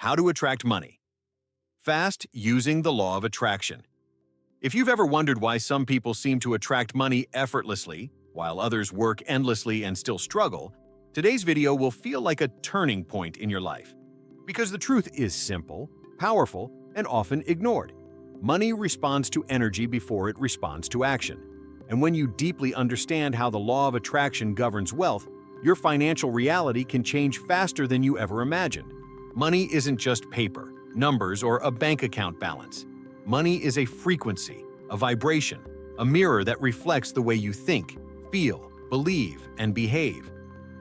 How to attract money. Fast using the law of attraction. If you've ever wondered why some people seem to attract money effortlessly, while others work endlessly and still struggle, today's video will feel like a turning point in your life. Because the truth is simple, powerful, and often ignored. Money responds to energy before it responds to action. And when you deeply understand how the law of attraction governs wealth, your financial reality can change faster than you ever imagined. Money isn't just paper, numbers, or a bank account balance. Money is a frequency, a vibration, a mirror that reflects the way you think, feel, believe, and behave.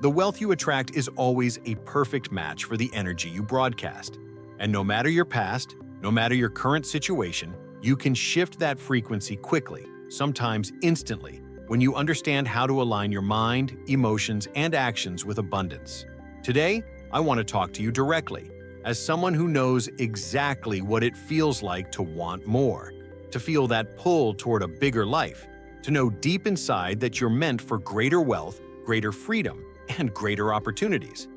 The wealth you attract is always a perfect match for the energy you broadcast. And no matter your past, no matter your current situation, you can shift that frequency quickly, sometimes instantly, when you understand how to align your mind, emotions, and actions with abundance. Today, I want to talk to you directly, as someone who knows exactly what it feels like to want more, to feel that pull toward a bigger life, to know deep inside that you're meant for greater wealth, greater freedom, and greater opportunities.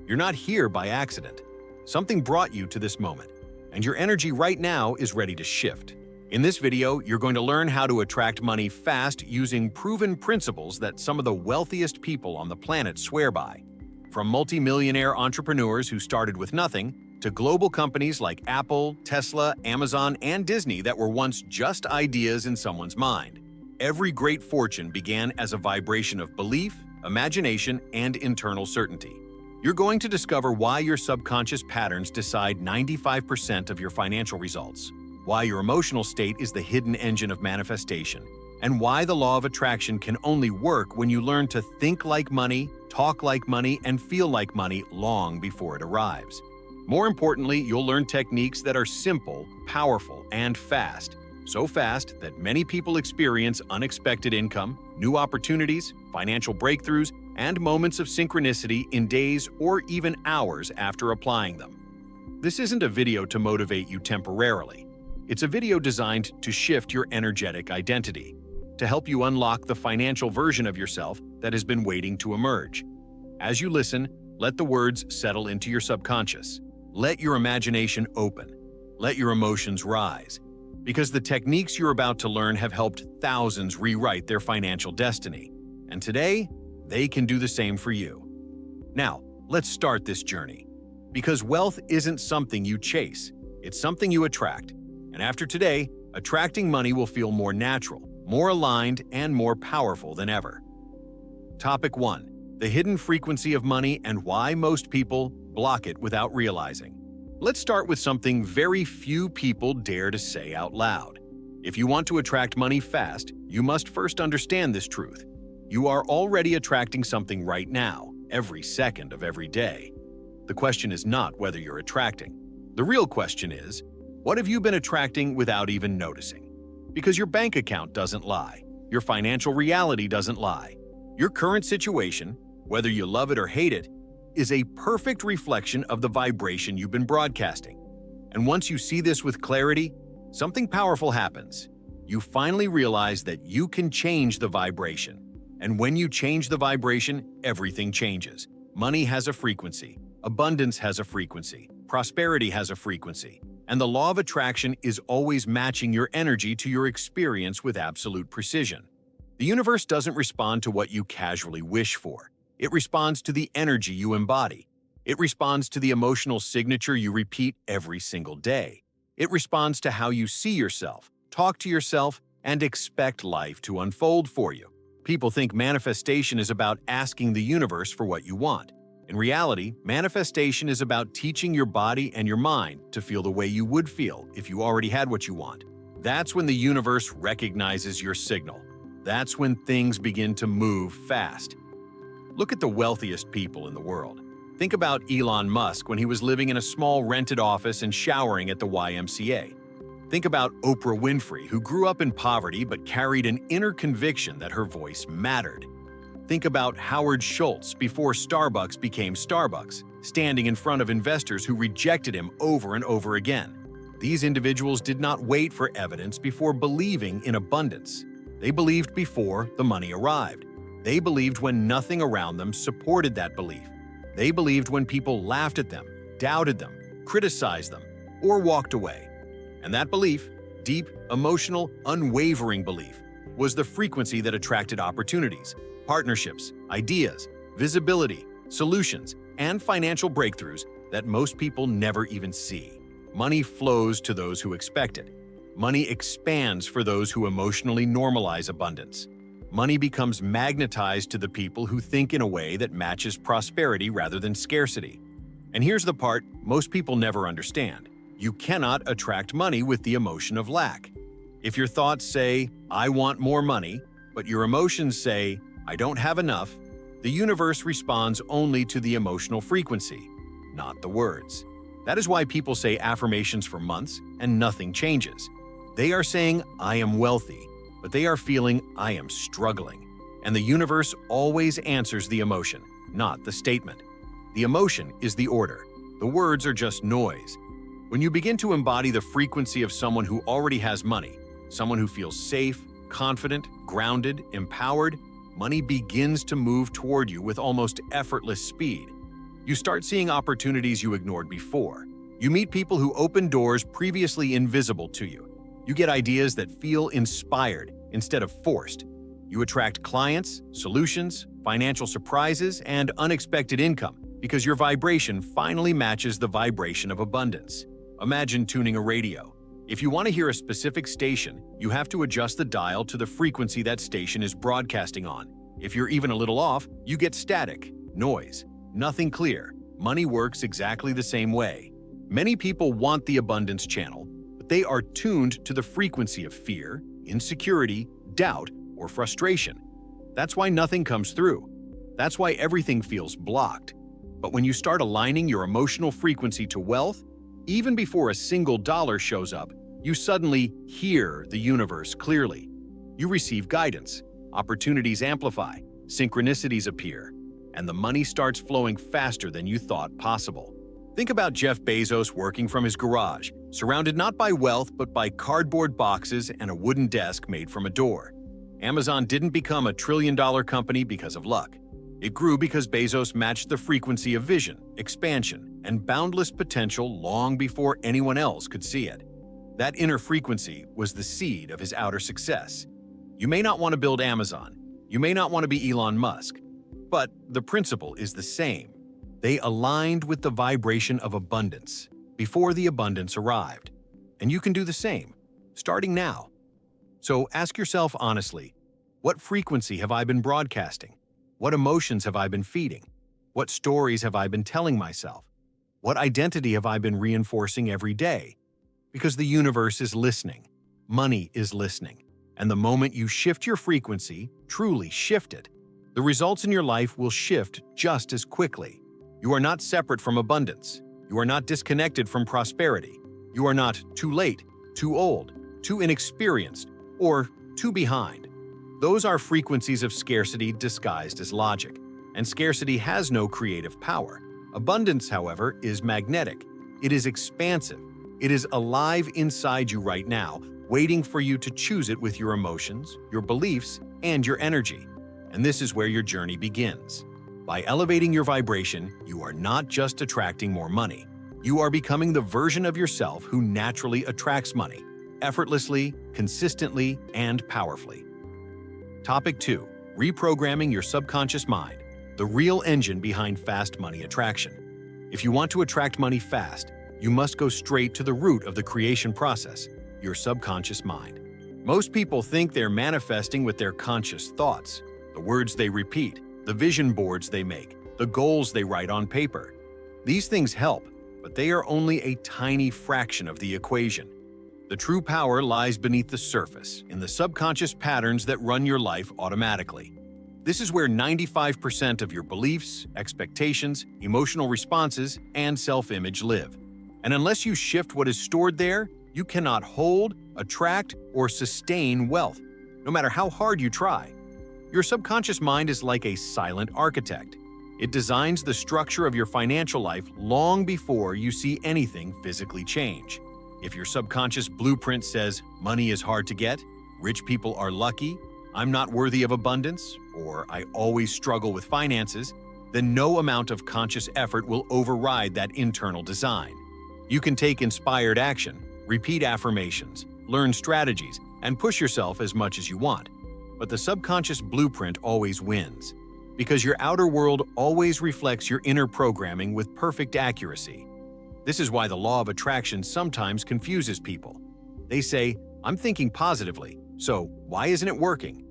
You're not here by accident. Something brought you to this moment, and your energy right now is ready to shift. In this video, you're going to learn how to attract money fast using proven principles that some of the wealthiest people on the planet swear by. From multi-millionaire entrepreneurs who started with nothing, to global companies like Apple, Tesla, Amazon, and Disney that were once just ideas in someone's mind. Every great fortune began as a vibration of belief, imagination, and internal certainty. You're going to discover why your subconscious patterns decide 95% of your financial results, why your emotional state is the hidden engine of manifestation, and why the law of attraction can only work when you learn to think like money, talk like money, and feel like money long before it arrives. More importantly, you'll learn techniques that are simple, powerful, and fast. So fast that many people experience unexpected income, new opportunities, financial breakthroughs, and moments of synchronicity in days or even hours after applying them. This isn't a video to motivate you temporarily. It's a video designed to shift your energetic identity, to help you unlock the financial version of yourself that has been waiting to emerge. As you listen, let the words settle into your subconscious. Let your imagination open. Let your emotions rise. Because the techniques you're about to learn have helped thousands rewrite their financial destiny. And today, they can do the same for you. Now, let's start this journey. Because wealth isn't something you chase, it's something you attract. And after today, attracting money will feel more natural, more aligned, and more powerful than ever. Topic 1. The hidden frequency of money and why most people block it without realizing. Let's start with something very few people dare to say out loud. If you want to attract money fast, you must first understand this truth. You are already attracting something right now, every second of every day. The question is not whether you're attracting. The real question is, what have you been attracting without even noticing? Because your bank account doesn't lie. Your financial reality doesn't lie. Your current situation, whether you love it or hate it, is a perfect reflection of the vibration you've been broadcasting. And once you see this with clarity, something powerful happens. You finally realize that you can change the vibration. And when you change the vibration, everything changes. Money has a frequency. Abundance has a frequency. Prosperity has a frequency. And the law of attraction is always matching your energy to your experience with absolute precision. The universe doesn't respond to what you casually wish for. It responds to the energy you embody. It responds to the emotional signature you repeat every single day. It responds to how you see yourself, talk to yourself, and expect life to unfold for you. People think manifestation is about asking the universe for what you want. In reality, manifestation is about teaching your body and your mind to feel the way you would feel if you already had what you want. That's when the universe recognizes your signal. That's when things begin to move fast. Look at the wealthiest people in the world. Think about Elon Musk when he was living in a small rented office and showering at the YMCA. Think about Oprah Winfrey, who grew up in poverty but carried an inner conviction that her voice mattered. Think about Howard Schultz before Starbucks became Starbucks, standing in front of investors who rejected him over and over again. These individuals did not wait for evidence before believing in abundance. They believed before the money arrived. They believed when nothing around them supported that belief. They believed when people laughed at them, doubted them, criticized them, or walked away. And that belief, deep, emotional, unwavering belief, was the frequency that attracted opportunities, partnerships, ideas, visibility, solutions, and financial breakthroughs that most people never even see. Money flows to those who expect it. Money expands for those who emotionally normalize abundance. Money becomes magnetized to the people who think in a way that matches prosperity rather than scarcity. And here's the part most people never understand. You cannot attract money with the emotion of lack. If your thoughts say, "I want more money," but your emotions say, "I don't have enough," the universe responds only to the emotional frequency, not the words. That is why people say affirmations for months and nothing changes. They are saying, "I am wealthy," but they are feeling, "I am struggling." And the universe always answers the emotion, not the statement. The emotion is the order. The words are just noise. When you begin to embody the frequency of someone who already has money, someone who feels safe, confident, grounded, empowered, money begins to move toward you with almost effortless speed. You start seeing opportunities you ignored before. You meet people who open doors previously invisible to you. You get ideas that feel inspired instead of forced. You attract clients, solutions, financial surprises, and unexpected income because your vibration finally matches the vibration of abundance. Imagine tuning a radio. If you want to hear a specific station, you have to adjust the dial to the frequency that station is broadcasting on. If you're even a little off, you get static, noise, nothing clear. Money works exactly the same way. Many people want the abundance channel, but they are tuned to the frequency of fear, insecurity, doubt, or frustration. That's why nothing comes through. That's why everything feels blocked. But when you start aligning your emotional frequency to wealth, even before a single dollar shows up, you suddenly hear the universe clearly. You receive guidance, opportunities amplify, synchronicities appear, and the money starts flowing faster than you thought possible. Think about Jeff Bezos working from his garage, surrounded not by wealth but by cardboard boxes and a wooden desk made from a door. Amazon didn't become a trillion-dollar company because of luck. It grew because Bezos matched the frequency of vision, expansion, and boundless potential long before anyone else could see it. That inner frequency was the seed of his outer success. You may not want to build Amazon. You may not want to be Elon Musk. But the principle is the same. They aligned with the vibration of abundance before the abundance arrived. And you can do the same, starting now. So ask yourself honestly, what frequency have I been broadcasting? What emotions have I been feeding? What stories have I been telling myself? What identity have I been reinforcing every day? Because the universe is listening. Money is listening. And the moment you shift your frequency, truly shift it, the results in your life will shift just as quickly. You are not separate from abundance. You are not disconnected from prosperity. You are not too late, too old, too inexperienced, or too behind. Those are frequencies of scarcity disguised as logic, and scarcity has no creative power. Abundance, however, is magnetic. It is expansive. It is alive inside you right now, waiting for you to choose it with your emotions, your beliefs, and your energy. And this is where your journey begins. By elevating your vibration, you are not just attracting more money. You are becoming the version of yourself who naturally attracts money, effortlessly, consistently, and powerfully. Topic 2. Reprogramming your subconscious mind, the real engine behind fast money attraction. If you want to attract money fast, you must go straight to the root of the creation process, your subconscious mind. Most people think they're manifesting with their conscious thoughts, the words they repeat, the vision boards they make, the goals they write on paper. These things help, but they are only a tiny fraction of the equation. The true power lies beneath the surface, in the subconscious patterns that run your life automatically. This is where 95% of your beliefs, expectations, emotional responses, and self-image live. And unless you shift what is stored there, you cannot hold, attract, or sustain wealth, no matter how hard you try. Your subconscious mind is like a silent architect. It designs the structure of your financial life long before you see anything physically change. If your subconscious blueprint says, money is hard to get, rich people are lucky, I'm not worthy of abundance, or I always struggle with finances, then no amount of conscious effort will override that internal design. You can take inspired action, repeat affirmations, learn strategies, and push yourself as much as you want. But the subconscious blueprint always wins, because your outer world always reflects your inner programming with perfect accuracy. This is why the law of attraction sometimes confuses people. They say, "I'm thinking positively, so why isn't it working?"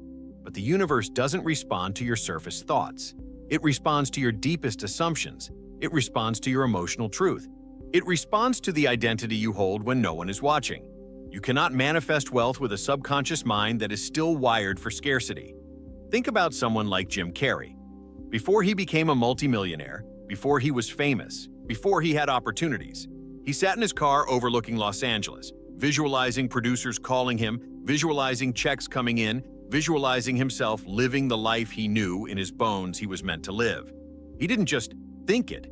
But the universe doesn't respond to your surface thoughts. It responds to your deepest assumptions. It responds to your emotional truth. It responds to the identity you hold when no one is watching. You cannot manifest wealth with a subconscious mind that is still wired for scarcity. Think about someone like Jim Carrey. Before he became a multimillionaire, before he was famous, before he had opportunities, he sat in his car overlooking Los Angeles, visualizing producers calling him, visualizing checks coming in, visualizing himself living the life he knew in his bones he was meant to live. He didn't just think it,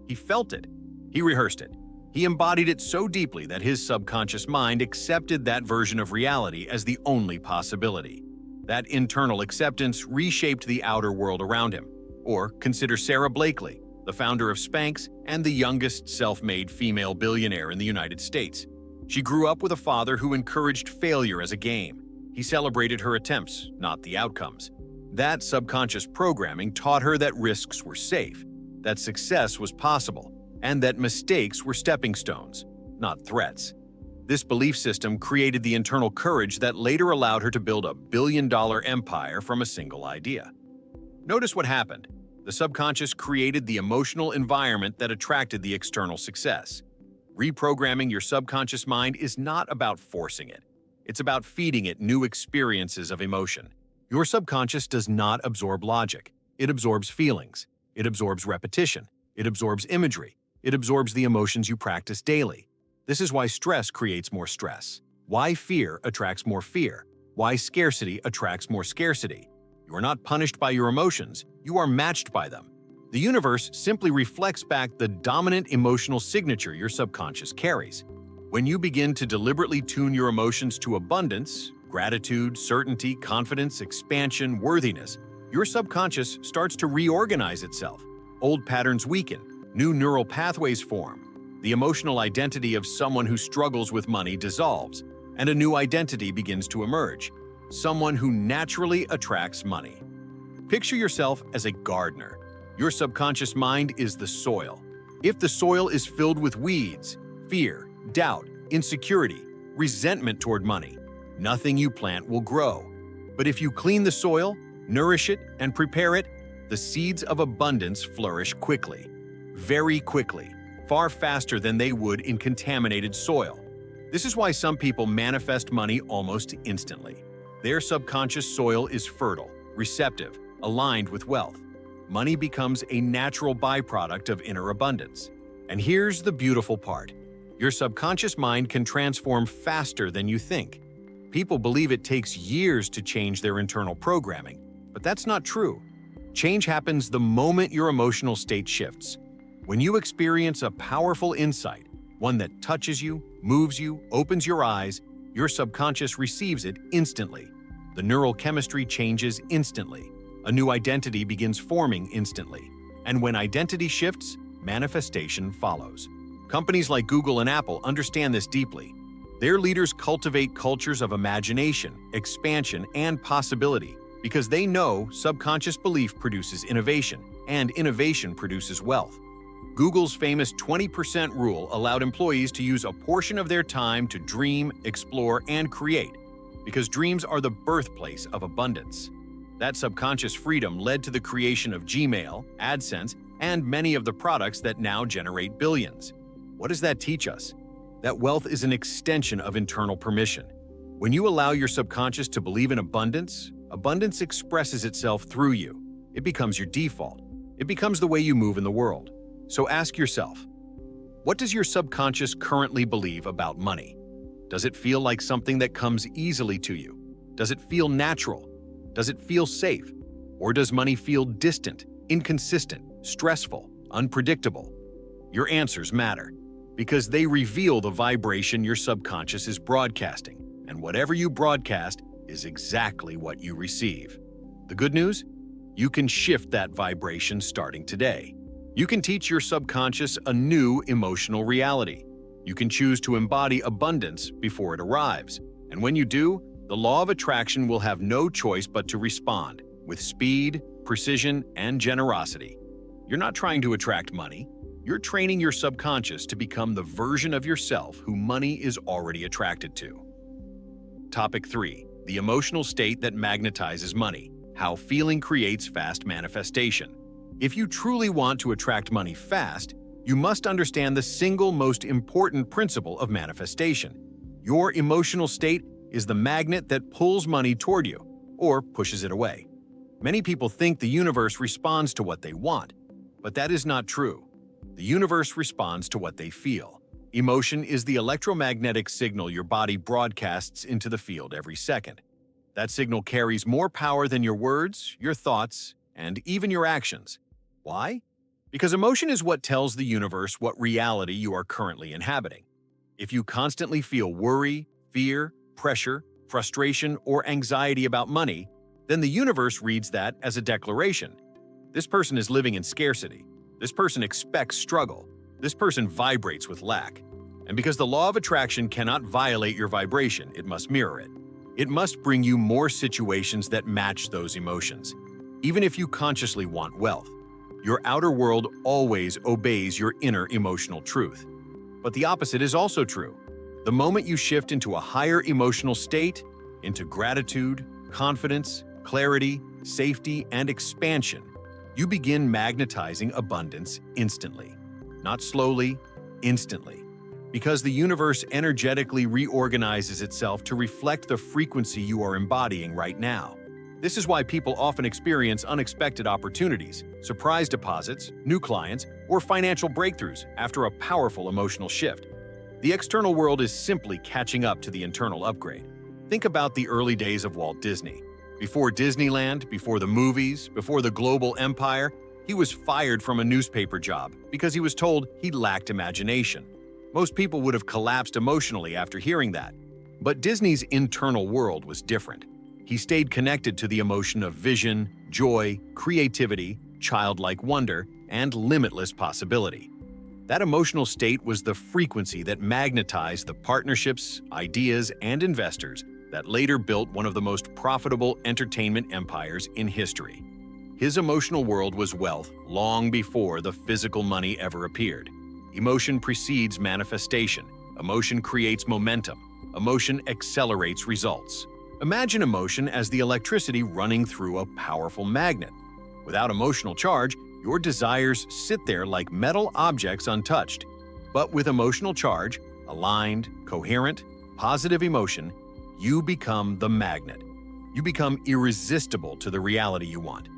he felt it. He rehearsed it. He embodied it so deeply that his subconscious mind accepted that version of reality as the only possibility. That internal acceptance reshaped the outer world around him. Or consider Sarah Blakely, the founder of Spanx and the youngest self-made female billionaire in the United States. She grew up with a father who encouraged failure as a game. He celebrated her attempts, not the outcomes. That subconscious programming taught her that risks were safe, that success was possible, and that mistakes were stepping stones, not threats. This belief system created the internal courage that later allowed her to build a billion-dollar empire from a single idea. Notice what happened. The subconscious created the emotional environment that attracted the external success. Reprogramming your subconscious mind is not about forcing it. It's about feeding it new experiences of emotion. Your subconscious does not absorb logic. It absorbs feelings. It absorbs repetition. It absorbs imagery. It absorbs the emotions you practice daily. This is why stress creates more stress. Why fear attracts more fear. Why scarcity attracts more scarcity. You are not punished by your emotions, you are matched by them. The universe simply reflects back the dominant emotional signature your subconscious carries. When you begin to deliberately tune your emotions to abundance, gratitude, certainty, confidence, expansion, worthiness, your subconscious starts to reorganize itself. Old patterns weaken, new neural pathways form. The emotional identity of someone who struggles with money dissolves, and a new identity begins to emerge. Someone who naturally attracts money. Picture yourself as a gardener. Your subconscious mind is the soil. If the soil is filled with weeds, fear, doubt, insecurity, resentment toward money, nothing you plant will grow. But if you clean the soil, nourish it, and prepare it, the seeds of abundance flourish quickly. Very quickly, far faster than they would in contaminated soil. This is why some people manifest money almost instantly. Their subconscious soil is fertile, receptive, aligned with wealth. Money becomes a natural byproduct of inner abundance. And here's the beautiful part. Your subconscious mind can transform faster than you think. People believe it takes years to change their internal programming, but that's not true. Change happens the moment your emotional state shifts. When you experience a powerful insight, one that touches you, moves you, opens your eyes, your subconscious receives it instantly. The neural chemistry changes instantly. A new identity begins forming instantly. And when identity shifts, manifestation follows. Companies like Google and Apple understand this deeply. Their leaders cultivate cultures of imagination, expansion, and possibility because they know subconscious belief produces innovation, and innovation produces wealth. Google's famous 20% rule allowed employees to use a portion of their time to dream, explore, and create, because dreams are the birthplace of abundance. That subconscious freedom led to the creation of Gmail, AdSense, and many of the products that now generate billions. What does that teach us? That wealth is an extension of internal permission. When you allow your subconscious to believe in abundance, abundance expresses itself through you. It becomes your default. It becomes the way you move in the world. So ask yourself, what does your subconscious currently believe about money? Does it feel like something that comes easily to you? Does it feel natural? Does it feel safe? Or does money feel distant, inconsistent, stressful, unpredictable? Your answers matter, because they reveal the vibration your subconscious is broadcasting, and whatever you broadcast is exactly what you receive. The good news? You can shift that vibration starting today. You can teach your subconscious a new emotional reality. You can choose to embody abundance before it arrives. And when you do, the law of attraction will have no choice but to respond with speed, precision, and generosity. You're not trying to attract money. You're training your subconscious to become the version of yourself who money is already attracted to. Topic 3. The emotional state that magnetizes money. How feeling creates fast manifestation. If you truly want to attract money fast, you must understand the single most important principle of manifestation. Your emotional state is the magnet that pulls money toward you, or pushes it away. Many people think the universe responds to what they want, but that is not true. The universe responds to what they feel. Emotion is the electromagnetic signal your body broadcasts into the field every second. That signal carries more power than your words, your thoughts, and even your actions. Why? Because emotion is what tells the universe what reality you are currently inhabiting. If you constantly feel worry, fear, pressure, frustration, or anxiety about money, then the universe reads that as a declaration. This person is living in scarcity. This person expects struggle. This person vibrates with lack. And because the law of attraction cannot violate your vibration, it must mirror it. It must bring you more situations that match those emotions. Even if you consciously want wealth, your outer world always obeys your inner emotional truth. But the opposite is also true. The moment you shift into a higher emotional state, into gratitude, confidence, clarity, safety, and expansion, you begin magnetizing abundance instantly. Not slowly, instantly. Because the universe energetically reorganizes itself to reflect the frequency you are embodying right now. This is why people often experience unexpected opportunities, surprise deposits, new clients, or financial breakthroughs after a powerful emotional shift. The external world is simply catching up to the internal upgrade. Think about the early days of Walt Disney. Before Disneyland, before the movies, before the global empire, he was fired from a newspaper job because he was told he lacked imagination. Most people would have collapsed emotionally after hearing that. But Disney's internal world was different. He stayed connected to the emotion of vision, joy, creativity, childlike wonder, and limitless possibility. That emotional state was the frequency that magnetized the partnerships, ideas, and investors that later built one of the most profitable entertainment empires in history. His emotional world was wealth long before the physical money ever appeared. Emotion precedes manifestation. Emotion creates momentum. Emotion accelerates results. Imagine emotion as the electricity running through a powerful magnet. Without emotional charge, your desires sit there like metal objects untouched. But with emotional charge, aligned, coherent, positive emotion, you become the magnet. You become irresistible to the reality you want.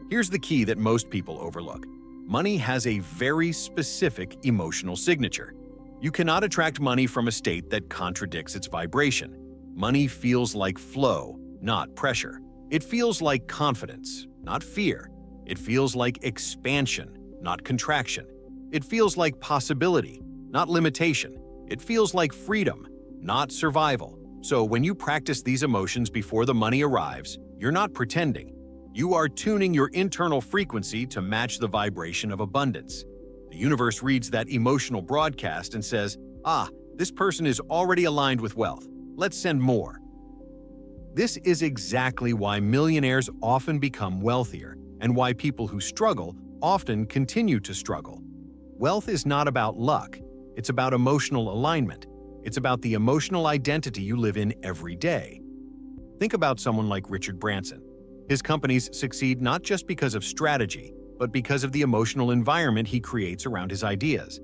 Here's the key that most people overlook. Money has a very specific emotional signature. You cannot attract money from a state that contradicts its vibration. Money feels like flow, not pressure. It feels like confidence, not fear. It feels like expansion, not contraction. It feels like possibility, not limitation. It feels like freedom, not survival. So when you practice these emotions before the money arrives, you're not pretending. You are tuning your internal frequency to match the vibration of abundance. The universe reads that emotional broadcast and says, this person is already aligned with wealth. Let's send more. This is exactly why millionaires often become wealthier and why people who struggle often continue to struggle. Wealth is not about luck. It's about emotional alignment. It's about the emotional identity you live in every day. Think about someone like Richard Branson. His companies succeed not just because of strategy, but because of the emotional environment he creates around his ideas.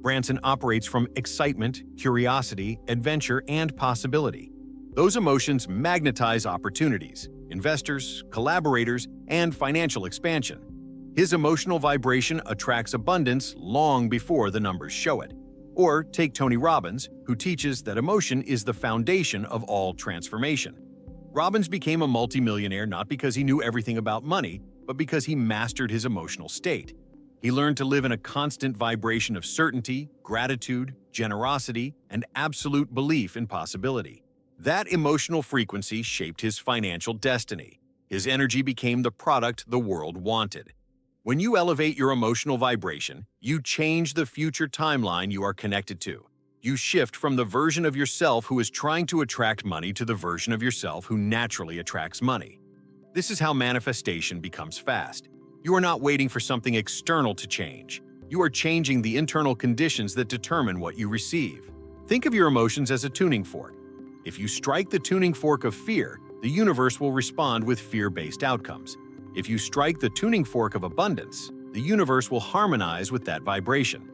Branson operates from excitement, curiosity, adventure, and possibility. Those emotions magnetize opportunities, investors, collaborators, and financial expansion. His emotional vibration attracts abundance long before the numbers show it. Or take Tony Robbins, who teaches that emotion is the foundation of all transformation. Robbins became a multimillionaire not because he knew everything about money, but because he mastered his emotional state. He learned to live in a constant vibration of certainty, gratitude, generosity, and absolute belief in possibility. That emotional frequency shaped his financial destiny. His energy became the product the world wanted. When you elevate your emotional vibration, you change the future timeline you are connected to. You shift from the version of yourself who is trying to attract money to the version of yourself who naturally attracts money. This is how manifestation becomes fast. You are not waiting for something external to change. You are changing the internal conditions that determine what you receive. Think of your emotions as a tuning fork. If you strike the tuning fork of fear, the universe will respond with fear-based outcomes. If you strike the tuning fork of abundance, the universe will harmonize with that vibration.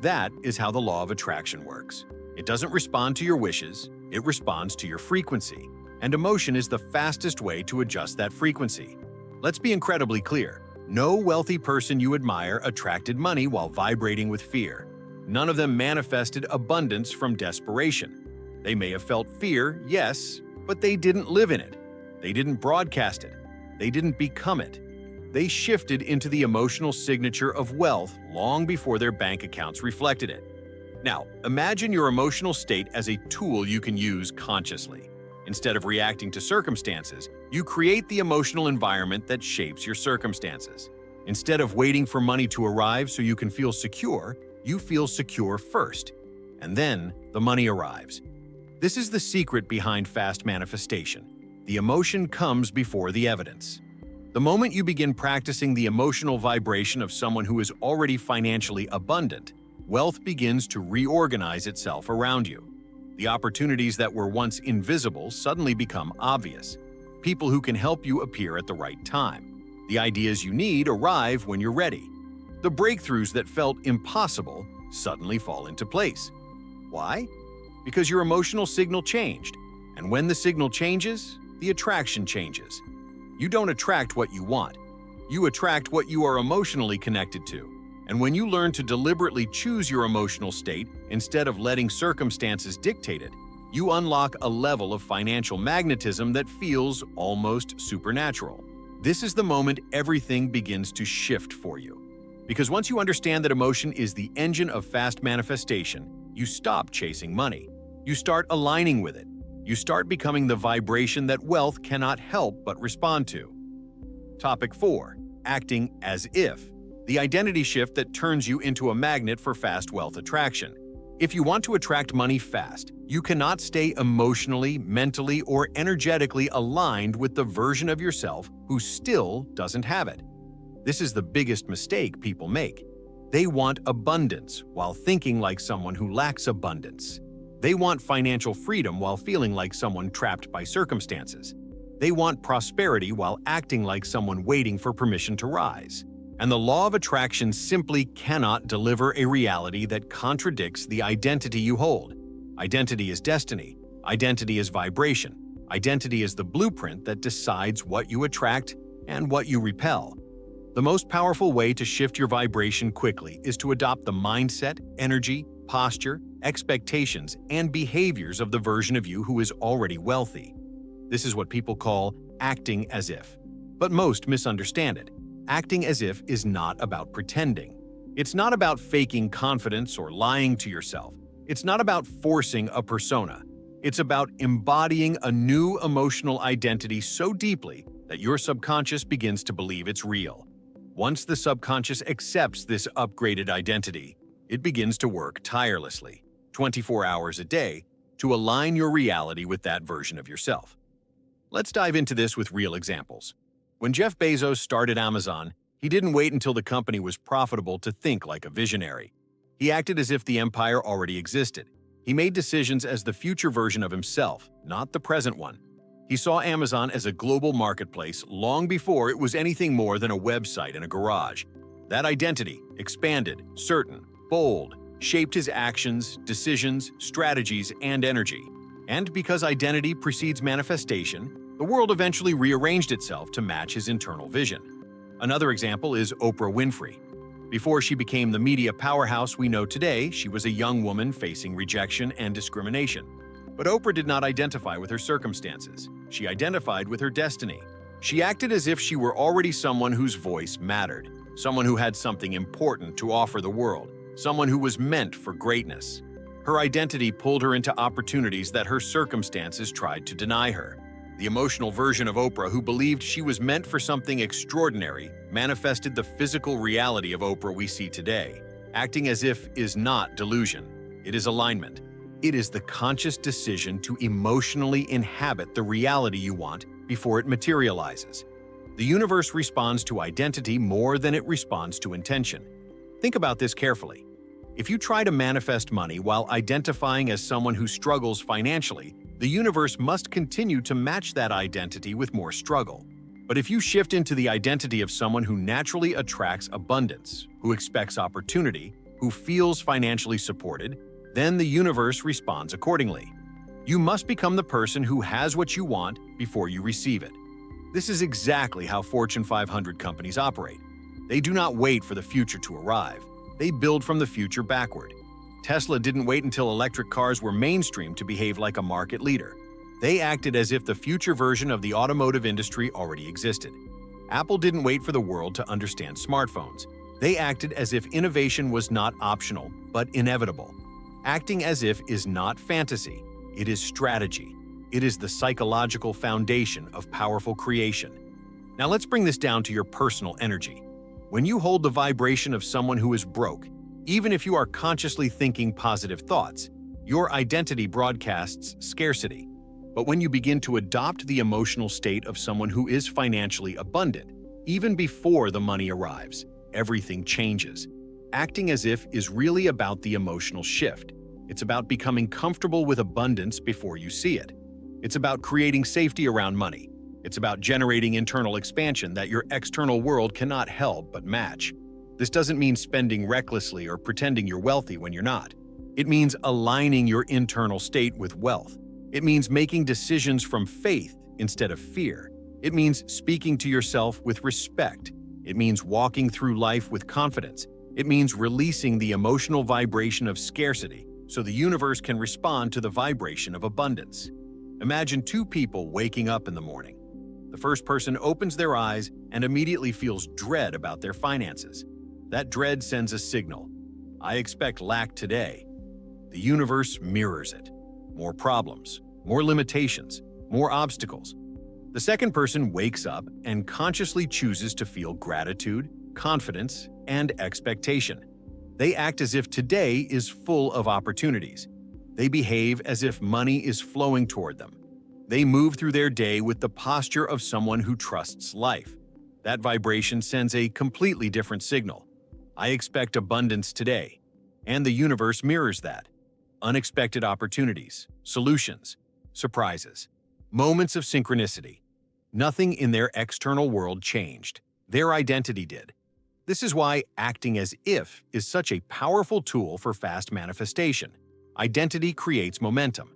That is how the law of attraction works. It doesn't respond to your wishes, it responds to your frequency. And emotion is the fastest way to adjust that frequency. Let's be incredibly clear. No wealthy person you admire attracted money while vibrating with fear. None of them manifested abundance from desperation. They may have felt fear, yes, but they didn't live in it. They didn't broadcast it. They didn't become it. They shifted into the emotional signature of wealth long before their bank accounts reflected it. Now, imagine your emotional state as a tool you can use consciously. Instead of reacting to circumstances, you create the emotional environment that shapes your circumstances. Instead of waiting for money to arrive so you can feel secure, you feel secure first. And then the money arrives. This is the secret behind fast manifestation. The emotion comes before the evidence. The moment you begin practicing the emotional vibration of someone who is already financially abundant, wealth begins to reorganize itself around you. The opportunities that were once invisible suddenly become obvious. People who can help you appear at the right time. The ideas you need arrive when you're ready. The breakthroughs that felt impossible suddenly fall into place. Why? Because your emotional signal changed. And when the signal changes, the attraction changes. You don't attract what you want. You attract what you are emotionally connected to. And when you learn to deliberately choose your emotional state instead of letting circumstances dictate it, you unlock a level of financial magnetism that feels almost supernatural. This is the moment everything begins to shift for you. Because once you understand that emotion is the engine of fast manifestation, you stop chasing money. You start aligning with it. You start becoming the vibration that wealth cannot help but respond to. Topic 4. Acting as if. The identity shift that turns you into a magnet for fast wealth attraction. If you want to attract money fast, you cannot stay emotionally, mentally, or energetically aligned with the version of yourself who still doesn't have it. This is the biggest mistake people make. They want abundance while thinking like someone who lacks abundance. They want financial freedom while feeling like someone trapped by circumstances. They want prosperity while acting like someone waiting for permission to rise. And the law of attraction simply cannot deliver a reality that contradicts the identity you hold. Identity is destiny. Identity is vibration. Identity is the blueprint that decides what you attract and what you repel. The most powerful way to shift your vibration quickly is to adopt the mindset, energy, posture, expectations, and behaviors of the version of you who is already wealthy. This is what people call acting as if. But most misunderstand it. Acting as if is not about pretending. It's not about faking confidence or lying to yourself. It's not about forcing a persona. It's about embodying a new emotional identity so deeply that your subconscious begins to believe it's real. Once the subconscious accepts this upgraded identity, it begins to work tirelessly, 24 hours a day, to align your reality with that version of yourself. Let's dive into this with real examples. When Jeff Bezos started Amazon, he didn't wait until the company was profitable to think like a visionary. He acted as if the empire already existed. He made decisions as the future version of himself, not the present one. He saw Amazon as a global marketplace long before it was anything more than a website in a garage. That identity, expanded, certain, bold, shaped his actions, decisions, strategies, and energy. And because identity precedes manifestation, the world eventually rearranged itself to match his internal vision. Another example is Oprah Winfrey. Before she became the media powerhouse we know today, she was a young woman facing rejection and discrimination. But Oprah did not identify with her circumstances. She identified with her destiny. She acted as if she were already someone whose voice mattered, someone who had something important to offer the world, someone who was meant for greatness. Her identity pulled her into opportunities that her circumstances tried to deny her. The emotional version of Oprah who believed she was meant for something extraordinary manifested the physical reality of Oprah we see today. Acting as if is not delusion. It is alignment. It is the conscious decision to emotionally inhabit the reality you want before it materializes. The universe responds to identity more than it responds to intention. Think about this carefully. If you try to manifest money while identifying as someone who struggles financially, the universe must continue to match that identity with more struggle. But if you shift into the identity of someone who naturally attracts abundance, who expects opportunity, who feels financially supported, then the universe responds accordingly. You must become the person who has what you want before you receive it. This is exactly how Fortune 500 companies operate. They do not wait for the future to arrive. They build from the future backward. Tesla didn't wait until electric cars were mainstream to behave like a market leader. They acted as if the future version of the automotive industry already existed. Apple didn't wait for the world to understand smartphones. They acted as if innovation was not optional, but inevitable. Acting as if is not fantasy. It is strategy. It is the psychological foundation of powerful creation. Now let's bring this down to your personal energy. When you hold the vibration of someone who is broke, even if you are consciously thinking positive thoughts, your identity broadcasts scarcity. But when you begin to adopt the emotional state of someone who is financially abundant, even before the money arrives, everything changes. Acting as if is really about the emotional shift. It's about becoming comfortable with abundance before you see it. It's about creating safety around money. It's about generating internal expansion that your external world cannot help but match. This doesn't mean spending recklessly or pretending you're wealthy when you're not. It means aligning your internal state with wealth. It means making decisions from faith instead of fear. It means speaking to yourself with respect. It means walking through life with confidence. It means releasing the emotional vibration of scarcity so the universe can respond to the vibration of abundance. Imagine two people waking up in the morning. The first person opens their eyes and immediately feels dread about their finances. That dread sends a signal. I expect lack today. The universe mirrors it. More problems, more limitations, more obstacles. The second person wakes up and consciously chooses to feel gratitude, confidence, and expectation. They act as if today is full of opportunities. They behave as if money is flowing toward them. They move through their day with the posture of someone who trusts life. That vibration sends a completely different signal. I expect abundance today. And the universe mirrors that. Unexpected opportunities, solutions, surprises, moments of synchronicity. Nothing in their external world changed. Their identity did. This is why acting as if is such a powerful tool for fast manifestation. Identity creates momentum.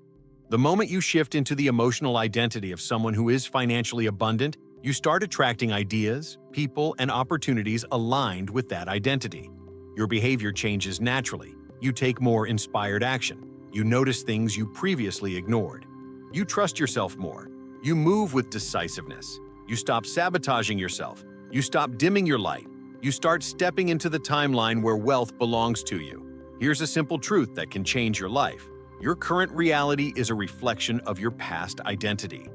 The moment you shift into the emotional identity of someone who is financially abundant, you start attracting ideas, people, and opportunities aligned with that identity. Your behavior changes naturally. You take more inspired action. You notice things you previously ignored. You trust yourself more. You move with decisiveness. You stop sabotaging yourself. You stop dimming your light. You start stepping into the timeline where wealth belongs to you. Here's a simple truth that can change your life. Your current reality is a reflection of your past identity.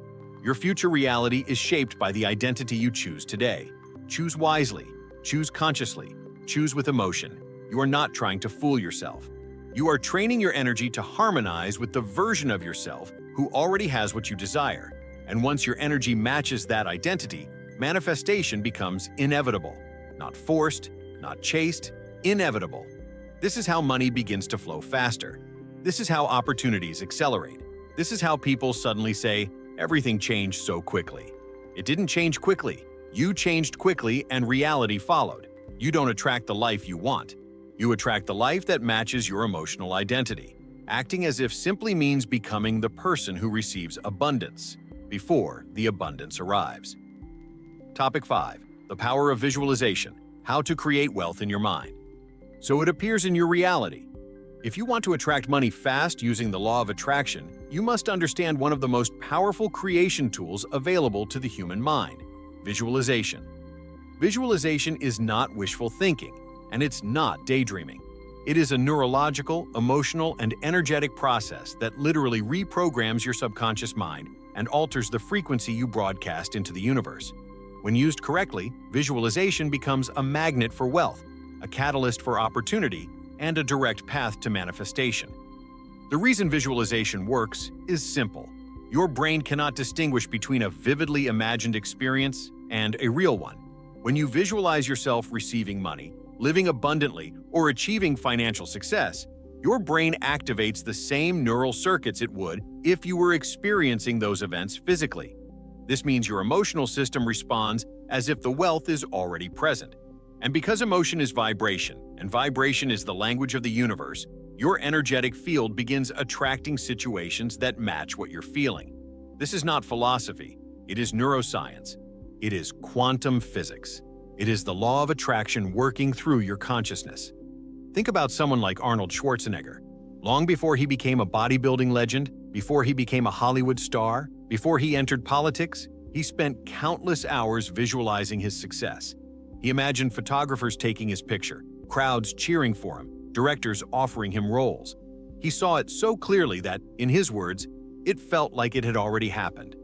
Your future reality is shaped by the identity you choose today. Choose wisely. Choose consciously. Choose with emotion. You are not trying to fool yourself. You are training your energy to harmonize with the version of yourself who already has what you desire. And once your energy matches that identity, manifestation becomes inevitable. Not forced, not chased, inevitable. This is how money begins to flow faster. This is how opportunities accelerate. This is how people suddenly say, everything changed so quickly. It didn't change quickly. You changed quickly and reality followed. You don't attract the life you want. You attract the life that matches your emotional identity. Acting as if simply means becoming the person who receives abundance before the abundance arrives. Topic 5. The power of visualization. How to create wealth in your mind. So it appears in your reality. If you want to attract money fast using the law of attraction, you must understand one of the most powerful creation tools available to the human mind: visualization. Visualization is not wishful thinking, and it's not daydreaming. It is a neurological, emotional, and energetic process that literally reprograms your subconscious mind and alters the frequency you broadcast into the universe. When used correctly, visualization becomes a magnet for wealth, a catalyst for opportunity, and a direct path to manifestation. The reason visualization works is simple. Your brain cannot distinguish between a vividly imagined experience and a real one. When you visualize yourself receiving money, living abundantly, or achieving financial success, your brain activates the same neural circuits it would if you were experiencing those events physically. This means your emotional system responds as if the wealth is already present. And because emotion is vibration, and vibration is the language of the universe, your energetic field begins attracting situations that match what you're feeling. This is not philosophy. It is neuroscience. It is quantum physics. It is the law of attraction working through your consciousness. Think about someone like Arnold Schwarzenegger. Long before he became a bodybuilding legend, before he became a Hollywood star, before he entered politics, he spent countless hours visualizing his success. He imagined photographers taking his picture, crowds cheering for him, directors offering him roles. He saw it so clearly that, in his words, it felt like it had already happened.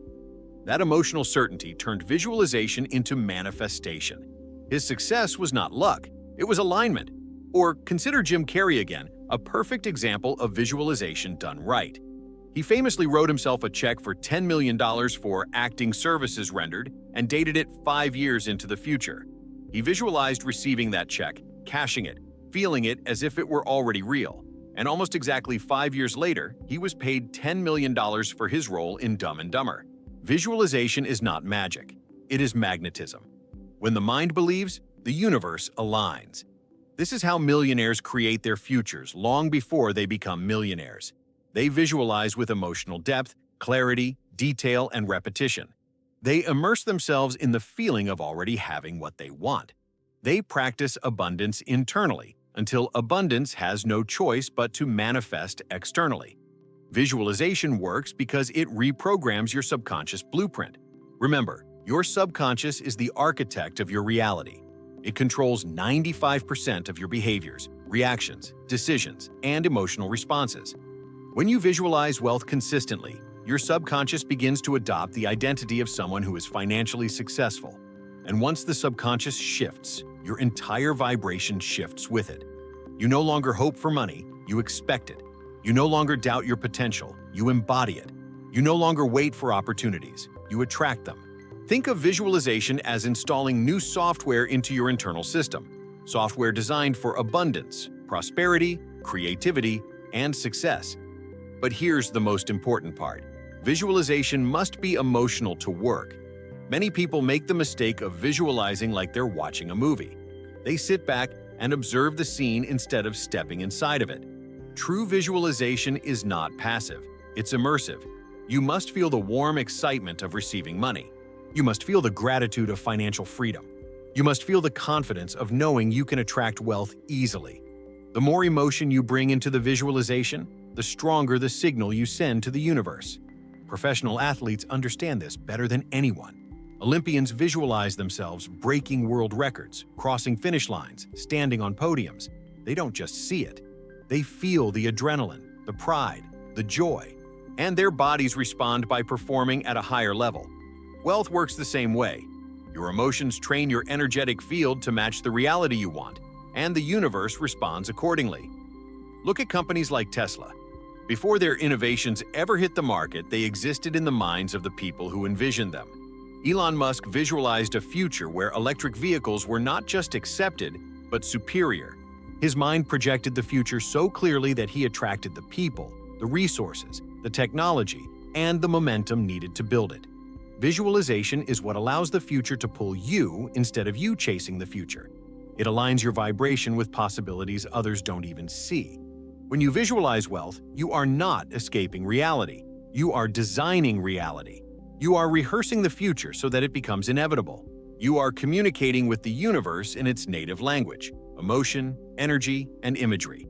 That emotional certainty turned visualization into manifestation. His success was not luck, it was alignment. Or consider Jim Carrey again, a perfect example of visualization done right. He famously wrote himself a check for $10 million for acting services rendered and dated it 5 years into the future. He visualized receiving that check, cashing it, feeling it as if it were already real. And almost exactly 5 years later, he was paid $10 million for his role in Dumb and Dumber. Visualization is not magic. It is magnetism. When the mind believes, the universe aligns. This is how millionaires create their futures long before they become millionaires. They visualize with emotional depth, clarity, detail, and repetition. They immerse themselves in the feeling of already having what they want. They practice abundance internally, until abundance has no choice but to manifest externally. Visualization works because it reprograms your subconscious blueprint. Remember, your subconscious is the architect of your reality. It controls 95% of your behaviors, reactions, decisions, and emotional responses. When you visualize wealth consistently, your subconscious begins to adopt the identity of someone who is financially successful. And once the subconscious shifts, your entire vibration shifts with it. You no longer hope for money, you expect it. You no longer doubt your potential, you embody it. You no longer wait for opportunities, you attract them. Think of visualization as installing new software into your internal system. Software designed for abundance, prosperity, creativity, and success. But here's the most important part. Visualization must be emotional to work. Many people make the mistake of visualizing like they're watching a movie. They sit back and observe the scene instead of stepping inside of it. True visualization is not passive, it's immersive. You must feel the warm excitement of receiving money. You must feel the gratitude of financial freedom. You must feel the confidence of knowing you can attract wealth easily. The more emotion you bring into the visualization, the stronger the signal you send to the universe. Professional athletes understand this better than anyone. Olympians visualize themselves breaking world records, crossing finish lines, standing on podiums. They don't just see it. They feel the adrenaline, the pride, the joy, and their bodies respond by performing at a higher level. Wealth works the same way. Your emotions train your energetic field to match the reality you want, and the universe responds accordingly. Look at companies like Tesla. Before their innovations ever hit the market, they existed in the minds of the people who envisioned them. Elon Musk visualized a future where electric vehicles were not just accepted, but superior. His mind projected the future so clearly that he attracted the people, the resources, the technology, and the momentum needed to build it. Visualization is what allows the future to pull you instead of you chasing the future. It aligns your vibration with possibilities others don't even see. When you visualize wealth, you are not escaping reality. You are designing reality. You are rehearsing the future so that it becomes inevitable. You are communicating with the universe in its native language, emotion, energy, and imagery.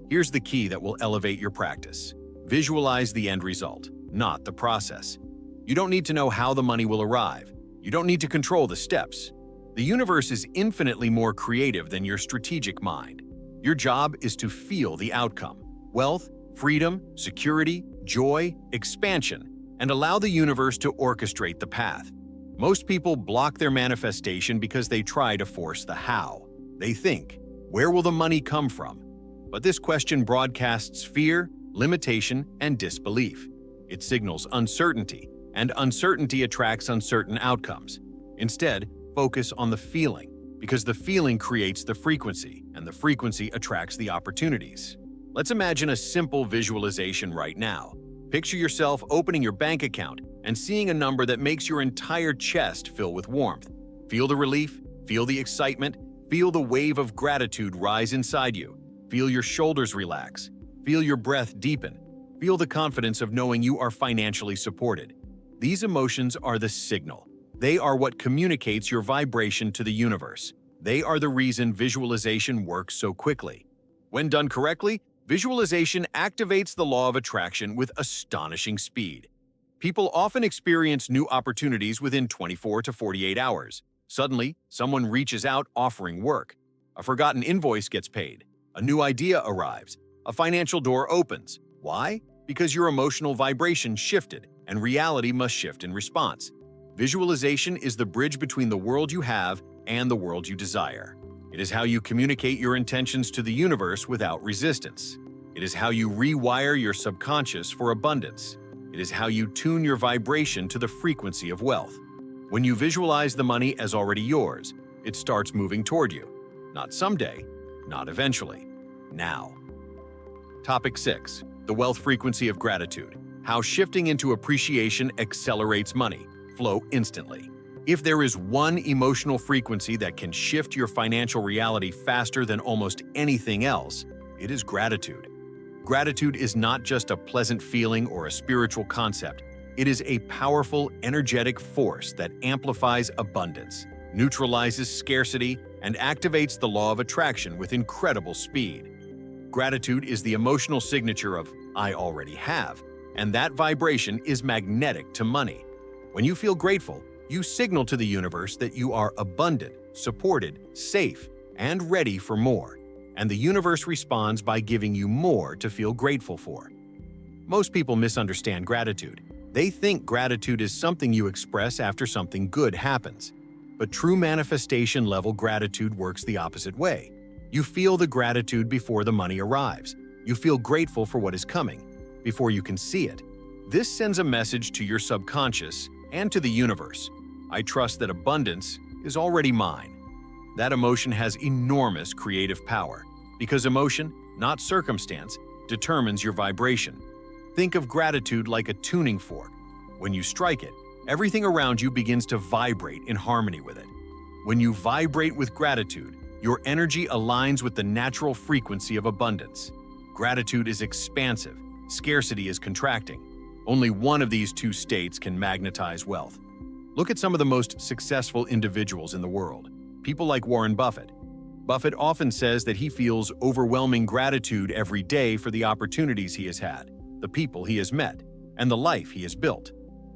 Here's the key that will elevate your practice. Visualize the end result, not the process. You don't need to know how the money will arrive. You don't need to control the steps. The universe is infinitely more creative than your strategic mind. Your job is to feel the outcome: wealth, freedom, security, joy, expansion, and allow the universe to orchestrate the path. Most people block their manifestation because they try to force the how. They think, where will the money come from? But this question broadcasts fear, limitation, and disbelief. It signals uncertainty, and uncertainty attracts uncertain outcomes. Instead, focus on the feeling, because the feeling creates the frequency, and the frequency attracts the opportunities. Let's imagine a simple visualization right now. Picture yourself opening your bank account and seeing a number that makes your entire chest fill with warmth. Feel the relief, feel the excitement, feel the wave of gratitude rise inside you. Feel your shoulders relax. Feel your breath deepen. Feel the confidence of knowing you are financially supported. These emotions are the signal. They are what communicates your vibration to the universe. They are the reason visualization works so quickly. When done correctly, visualization activates the law of attraction with astonishing speed. People often experience new opportunities within 24 to 48 hours. Suddenly, someone reaches out offering work. A forgotten invoice gets paid. A new idea arrives. A financial door opens. Why? Because your emotional vibration shifted, and reality must shift in response. Visualization is the bridge between the world you have and the world you desire. It is how you communicate your intentions to the universe without resistance. It is how you rewire your subconscious for abundance. It is how you tune your vibration to the frequency of wealth. When you visualize the money as already yours, it starts moving toward you. Not someday, not eventually, now. Topic 6. The wealth frequency of gratitude. How shifting into appreciation accelerates money flow instantly. If there is one emotional frequency that can shift your financial reality faster than almost anything else, it is gratitude. Gratitude is not just a pleasant feeling or a spiritual concept. It is a powerful, energetic force that amplifies abundance, neutralizes scarcity, and activates the law of attraction with incredible speed. Gratitude is the emotional signature of "I already have," and that vibration is magnetic to money. When you feel grateful, you signal to the universe that you are abundant, supported, safe, and ready for more. And the universe responds by giving you more to feel grateful for. Most people misunderstand gratitude. They think gratitude is something you express after something good happens. But true manifestation-level gratitude works the opposite way. You feel the gratitude before the money arrives. You feel grateful for what is coming, before you can see it. This sends a message to your subconscious and to the universe. I trust that abundance is already mine. That emotion has enormous creative power, because emotion, not circumstance, determines your vibration. Think of gratitude like a tuning fork. When you strike it, everything around you begins to vibrate in harmony with it. When you vibrate with gratitude, your energy aligns with the natural frequency of abundance. Gratitude is expansive, scarcity is contracting. Only one of these two states can magnetize wealth. Look at some of the most successful individuals in the world. People like Warren Buffett. Buffett often says that he feels overwhelming gratitude every day for the opportunities he has had, the people he has met, and the life he has built.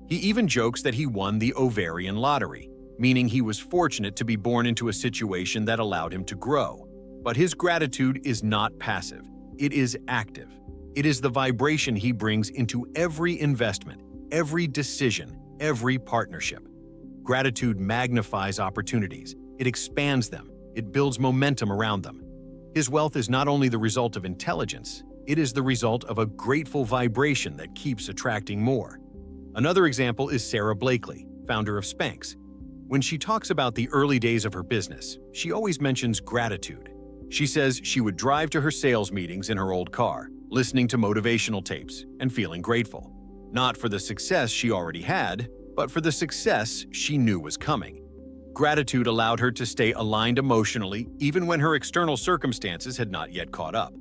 He even jokes that he won the ovarian lottery, meaning he was fortunate to be born into a situation that allowed him to grow. But his gratitude is not passive. It is active. It is the vibration he brings into every investment, every decision, every partnership. Gratitude magnifies opportunities. It expands them. It builds momentum around them. His wealth is not only the result of intelligence, it is the result of a grateful vibration that keeps attracting more. Another example is Sarah Blakely, founder of Spanx. When she talks about the early days of her business, she always mentions gratitude. She says she would drive to her sales meetings in her old car, listening to motivational tapes and feeling grateful. Not for the success she already had, but for the success she knew was coming. Gratitude allowed her to stay aligned emotionally even when her external circumstances had not yet caught up.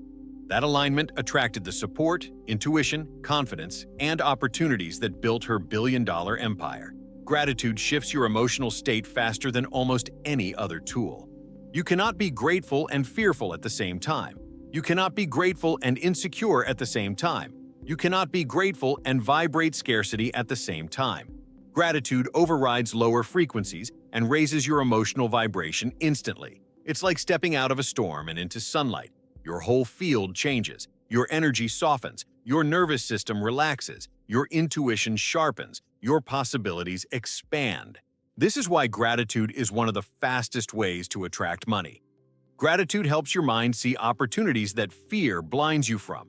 That alignment attracted the support, intuition, confidence, and opportunities that built her billion-dollar empire. Gratitude shifts your emotional state faster than almost any other tool. You cannot be grateful and fearful at the same time. You cannot be grateful and insecure at the same time. You cannot be grateful and vibrate scarcity at the same time. Gratitude overrides lower frequencies and raises your emotional vibration instantly. It's like stepping out of a storm and into sunlight. Your whole field changes. Your energy softens. Your nervous system relaxes. Your intuition sharpens. Your possibilities expand. This is why gratitude is one of the fastest ways to attract money. Gratitude helps your mind see opportunities that fear blinds you from.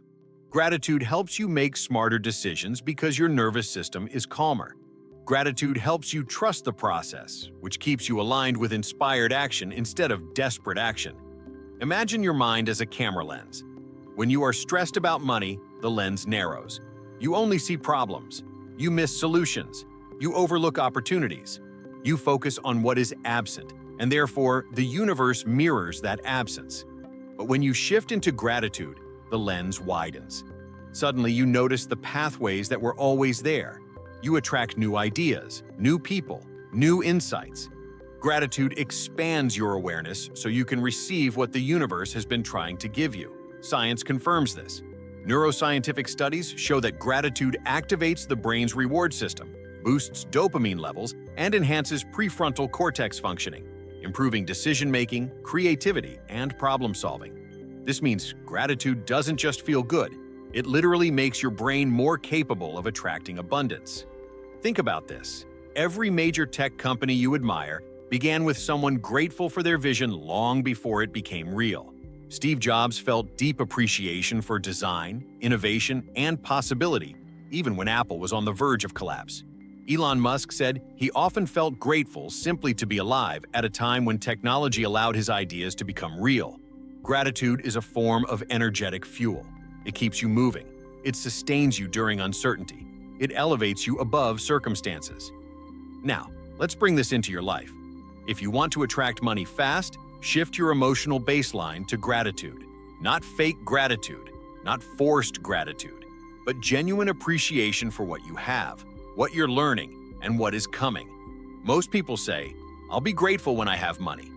Gratitude helps you make smarter decisions because your nervous system is calmer. Gratitude helps you trust the process, which keeps you aligned with inspired action instead of desperate action. Imagine your mind as a camera lens. When you are stressed about money, the lens narrows. You only see problems. You miss solutions. You overlook opportunities. You focus on what is absent, and therefore the universe mirrors that absence. But when you shift into gratitude, the lens widens. Suddenly you notice the pathways that were always there. You attract new ideas, new people, new insights. Gratitude expands your awareness so you can receive what the universe has been trying to give you. Science confirms this. Neuroscientific studies show that gratitude activates the brain's reward system, boosts dopamine levels, and enhances prefrontal cortex functioning, improving decision-making, creativity, and problem-solving. This means gratitude doesn't just feel good, it literally makes your brain more capable of attracting abundance. Think about this. Every major tech company you admire began with someone grateful for their vision long before it became real. Steve Jobs felt deep appreciation for design, innovation, and possibility, even when Apple was on the verge of collapse. Elon Musk said he often felt grateful simply to be alive at a time when technology allowed his ideas to become real. Gratitude is a form of energetic fuel. It keeps you moving. It sustains you during uncertainty. It elevates you above circumstances. Now, let's bring this into your life. If you want to attract money fast, shift your emotional baseline to gratitude. Not fake gratitude, not forced gratitude, but genuine appreciation for what you have, what you're learning, and what is coming. Most people say, "I'll be grateful when I have money."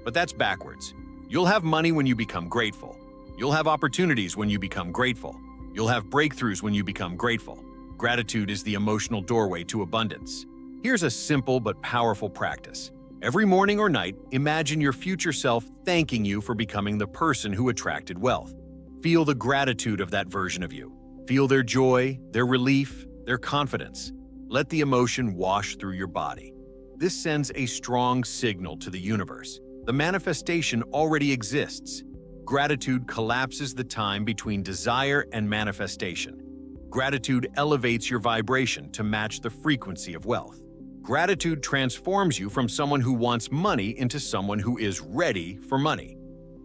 But that's backwards. You'll have money when you become grateful. You'll have opportunities when you become grateful. You'll have breakthroughs when you become grateful. Gratitude is the emotional doorway to abundance. Here's a simple but powerful practice. Every morning or night, imagine your future self thanking you for becoming the person who attracted wealth. Feel the gratitude of that version of you. Feel their joy, their relief, their confidence. Let the emotion wash through your body. This sends a strong signal to the universe. The manifestation already exists. Gratitude collapses the time between desire and manifestation. Gratitude elevates your vibration to match the frequency of wealth. Gratitude transforms you from someone who wants money into someone who is ready for money.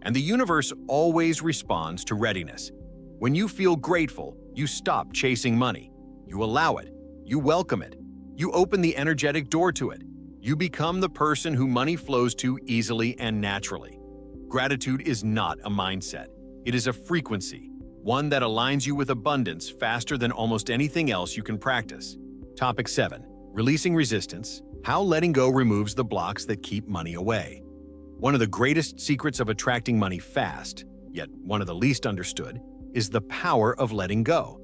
And the universe always responds to readiness. When you feel grateful, you stop chasing money. You allow it. You welcome it. You open the energetic door to it. You become the person who money flows to easily and naturally. Gratitude is not a mindset. It is a frequency, one that aligns you with abundance faster than almost anything else you can practice. Topic 7. Releasing resistance. How letting go removes the blocks that keep money away. One of the greatest secrets of attracting money fast, yet one of the least understood, is the power of letting go.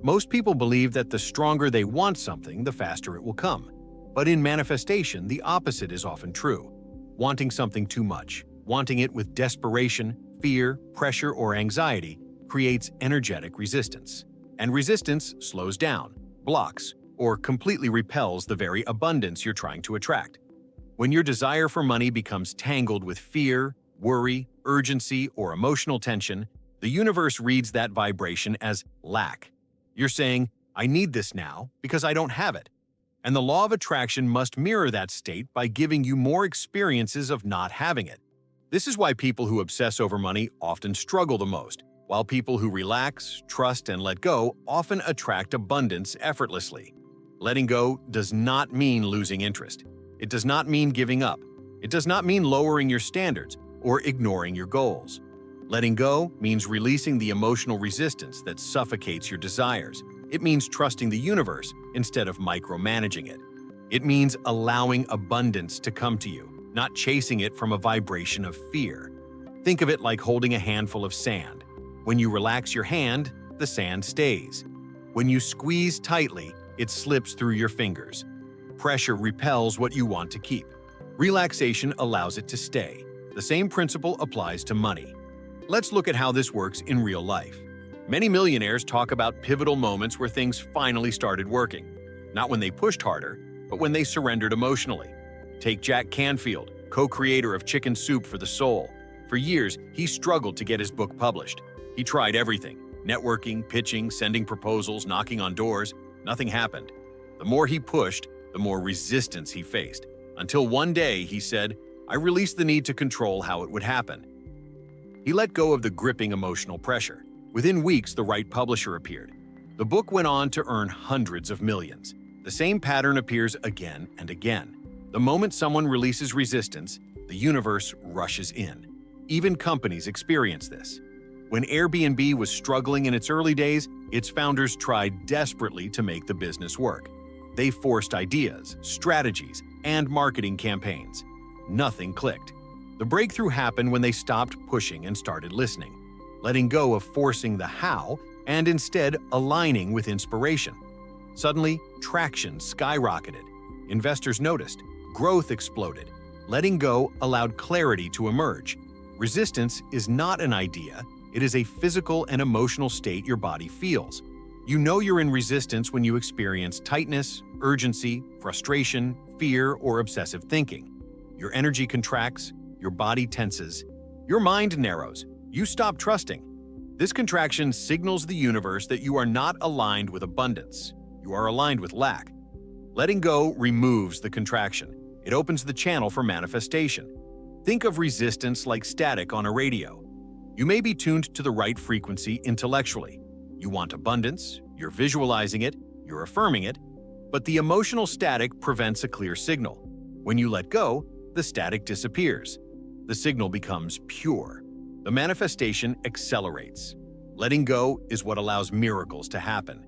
Most people believe that the stronger they want something, the faster it will come. But in manifestation, the opposite is often true. Wanting something too much, wanting it with desperation, fear, pressure, or anxiety creates energetic resistance. And resistance slows down, blocks, or completely repels the very abundance you're trying to attract. When your desire for money becomes tangled with fear, worry, urgency, or emotional tension, the universe reads that vibration as lack. You're saying, "I need this now because I don't have it." And the law of attraction must mirror that state by giving you more experiences of not having it. This is why people who obsess over money often struggle the most, while people who relax, trust, and let go often attract abundance effortlessly. Letting go does not mean losing interest. It does not mean giving up. It does not mean lowering your standards or ignoring your goals. Letting go means releasing the emotional resistance that suffocates your desires. It means trusting the universe instead of micromanaging it. It means allowing abundance to come to you, not chasing it from a vibration of fear. Think of it like holding a handful of sand. When you relax your hand, the sand stays. When you squeeze tightly, it slips through your fingers. Pressure repels what you want to keep. Relaxation allows it to stay. The same principle applies to money. Let's look at how this works in real life. Many millionaires talk about pivotal moments where things finally started working. Not when they pushed harder, but when they surrendered emotionally. Take Jack Canfield, co-creator of Chicken Soup for the Soul. For years, he struggled to get his book published. He tried everything. Networking, pitching, sending proposals, knocking on doors, nothing happened. The more he pushed, the more resistance he faced. Until one day, he said, I released the need to control how it would happen. He let go of the gripping emotional pressure. Within weeks, the right publisher appeared. The book went on to earn hundreds of millions. The same pattern appears again and again. The moment someone releases resistance, the universe rushes in. Even companies experience this. When Airbnb was struggling in its early days, its founders tried desperately to make the business work. They forced ideas, strategies, and marketing campaigns. Nothing clicked. The breakthrough happened when they stopped pushing and started listening, letting go of forcing the how and instead aligning with inspiration. Suddenly, traction skyrocketed. Investors noticed. Growth exploded. Letting go allowed clarity to emerge. Resistance is not an idea, it is a physical and emotional state your body feels. You know you're in resistance when you experience tightness, urgency, frustration, fear, or obsessive thinking. Your energy contracts, your body tenses, your mind narrows, you stop trusting. This contraction signals the universe that you are not aligned with abundance. You are aligned with lack. Letting go removes the contraction. It opens the channel for manifestation. Think of resistance like static on a radio. You may be tuned to the right frequency intellectually. You want abundance, you're visualizing it, you're affirming it, but the emotional static prevents a clear signal. When you let go, the static disappears. The signal becomes pure. The manifestation accelerates. Letting go is what allows miracles to happen.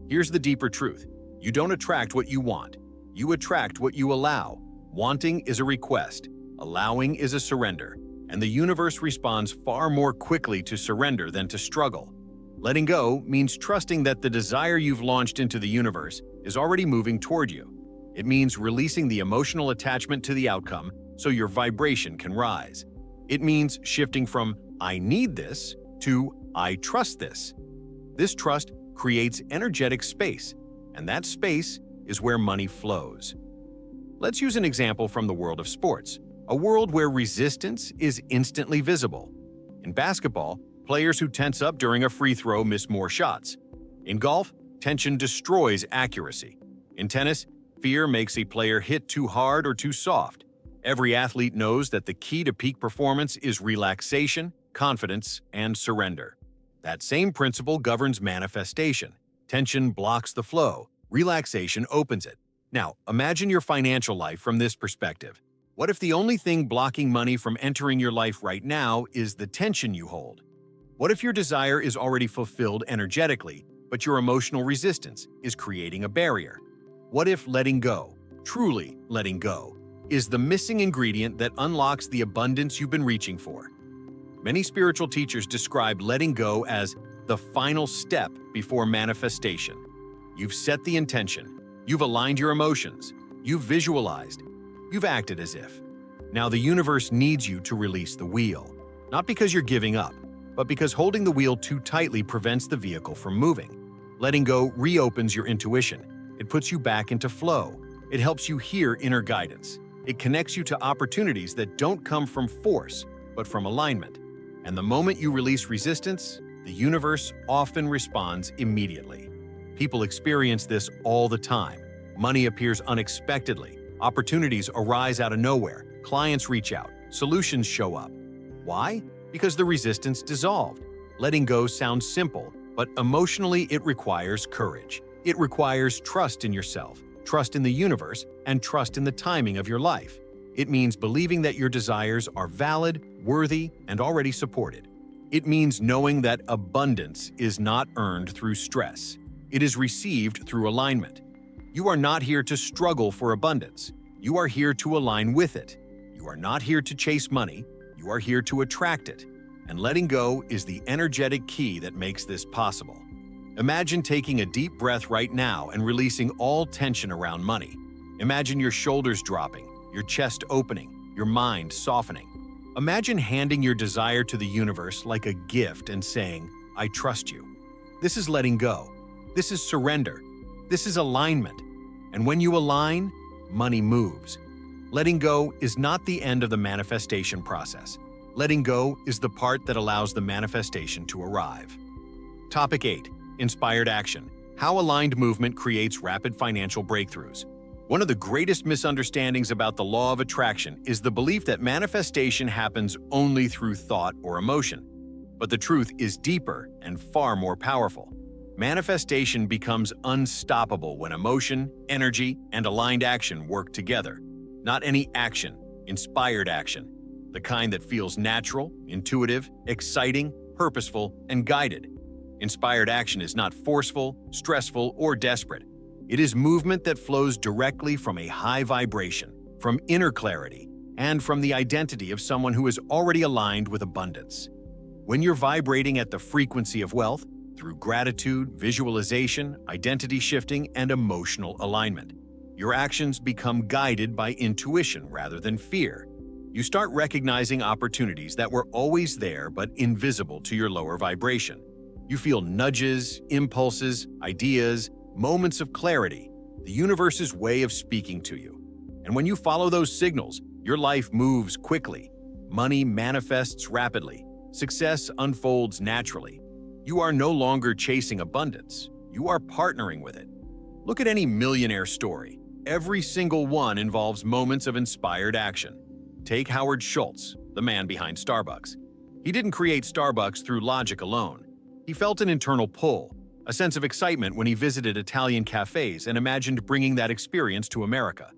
Here's the deeper truth. You don't attract what you want. You attract what you allow. Wanting is a request. Allowing is a surrender. And the universe responds far more quickly to surrender than to struggle. Letting go means trusting that the desire you've launched into the universe is already moving toward you. It means releasing the emotional attachment to the outcome so your vibration can rise. It means shifting from "I need this" to "I trust this." This trust creates energetic space, and that space is where money flows. Let's use an example from the world of sports, a world where resistance is instantly visible. In basketball, players who tense up during a free throw miss more shots. In golf, tension destroys accuracy. In tennis, fear makes a player hit too hard or too soft. Every athlete knows that the key to peak performance is relaxation, confidence, and surrender. That same principle governs manifestation. Tension blocks the flow. Relaxation opens it. Now, imagine your financial life from this perspective. What if the only thing blocking money from entering your life right now is the tension you hold? What if your desire is already fulfilled energetically, but your emotional resistance is creating a barrier? What if letting go, truly letting go, is the missing ingredient that unlocks the abundance you've been reaching for? Many spiritual teachers describe letting go as the final step before manifestation. You've set the intention. You've aligned your emotions. You've visualized. You've acted as if. Now the universe needs you to release the wheel. Not because you're giving up, but because holding the wheel too tightly prevents the vehicle from moving. Letting go reopens your intuition. It puts you back into flow. It helps you hear inner guidance. It connects you to opportunities that don't come from force, but from alignment. And the moment you release resistance, the universe often responds immediately. People experience this all the time. Money appears unexpectedly. Opportunities arise out of nowhere. Clients reach out. Solutions show up. Why? Because the resistance dissolved. Letting go sounds simple, but emotionally it requires courage. It requires trust in yourself, trust in the universe, and trust in the timing of your life. It means believing that your desires are valid, worthy, and already supported. It means knowing that abundance is not earned through stress. It is received through alignment. You are not here to struggle for abundance. You are here to align with it. You are not here to chase money. You are here to attract it. And letting go is the energetic key that makes this possible. Imagine taking a deep breath right now and releasing all tension around money. Imagine your shoulders dropping, your chest opening, your mind softening. Imagine handing your desire to the universe like a gift and saying, "I trust you." This is letting go. This is surrender. This is alignment. And when you align, money moves. Letting go is not the end of the manifestation process. Letting go is the part that allows the manifestation to arrive. Topic 8. Inspired action. How aligned movement creates rapid financial breakthroughs. One of the greatest misunderstandings about the law of attraction is the belief that manifestation happens only through thought or emotion. But the truth is deeper and far more powerful. Manifestation becomes unstoppable when emotion, energy, and aligned action work together. Not any action, inspired action. The kind that feels natural, intuitive, exciting, purposeful, and guided. Inspired action is not forceful, stressful, or desperate. It is movement that flows directly from a high vibration, from inner clarity, and from the identity of someone who is already aligned with abundance. When you're vibrating at the frequency of wealth, through gratitude, visualization, identity shifting, and emotional alignment, your actions become guided by intuition rather than fear. You start recognizing opportunities that were always there but invisible to your lower vibration. You feel nudges, impulses, ideas, moments of clarity, the universe's way of speaking to you. And when you follow those signals, your life moves quickly. Money manifests rapidly. Success unfolds naturally. You are no longer chasing abundance. You are partnering with it. Look at any millionaire story. Every single one involves moments of inspired action. Take Howard Schultz, the man behind Starbucks. He didn't create Starbucks through logic alone. He felt an internal pull, a sense of excitement when he visited Italian cafes and imagined bringing that experience to America.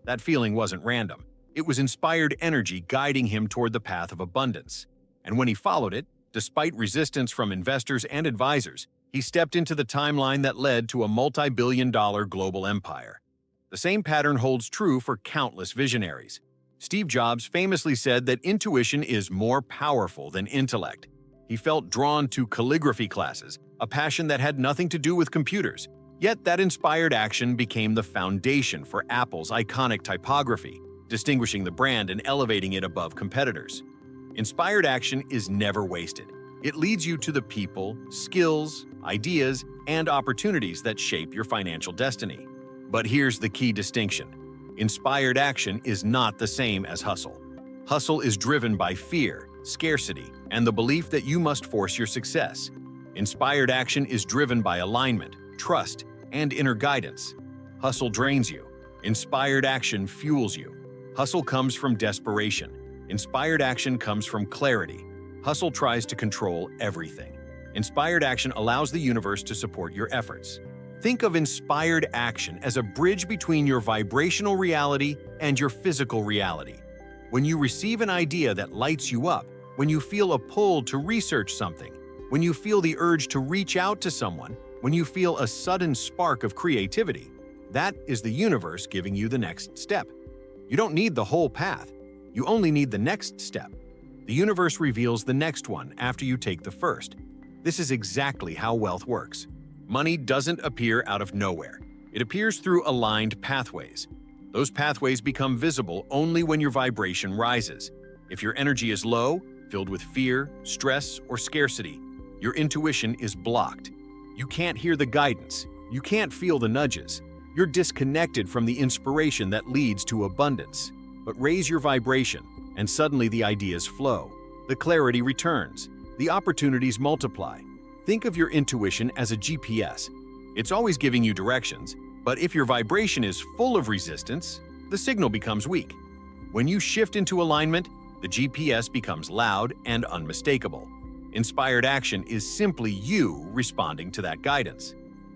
That feeling wasn't random. It was inspired energy guiding him toward the path of abundance. And when he followed it, despite resistance from investors and advisors, he stepped into the timeline that led to a multi-billion-dollar global empire. The same pattern holds true for countless visionaries. Steve Jobs famously said that intuition is more powerful than intellect. He felt drawn to calligraphy classes, a passion that had nothing to do with computers. Yet that inspired action became the foundation for Apple's iconic typography, distinguishing the brand and elevating it above competitors. Inspired action is never wasted. It leads you to the people, skills, ideas, and opportunities that shape your financial destiny. But here's the key distinction. Inspired action is not the same as hustle. Hustle is driven by fear, scarcity, and the belief that you must force your success. Inspired action is driven by alignment, trust, and inner guidance. Hustle drains you. Inspired action fuels you. Hustle comes from desperation. Inspired action comes from clarity. Hustle tries to control everything. Inspired action allows the universe to support your efforts. Think of inspired action as a bridge between your vibrational reality and your physical reality. When you receive an idea that lights you up, when you feel a pull to research something, when you feel the urge to reach out to someone, when you feel a sudden spark of creativity, that is the universe giving you the next step. You don't need the whole path. You only need the next step. The universe reveals the next one after you take the first. This is exactly how wealth works. Money doesn't appear out of nowhere. It appears through aligned pathways. Those pathways become visible only when your vibration rises. If your energy is low, filled with fear, stress, or scarcity, your intuition is blocked. You can't hear the guidance. You can't feel the nudges. You're disconnected from the inspiration that leads to abundance. But raise your vibration, and suddenly the ideas flow. The clarity returns. The opportunities multiply. Think of your intuition as a GPS. It's always giving you directions, but if your vibration is full of resistance, the signal becomes weak. When you shift into alignment, the GPS becomes loud and unmistakable. Inspired action is simply you responding to that guidance.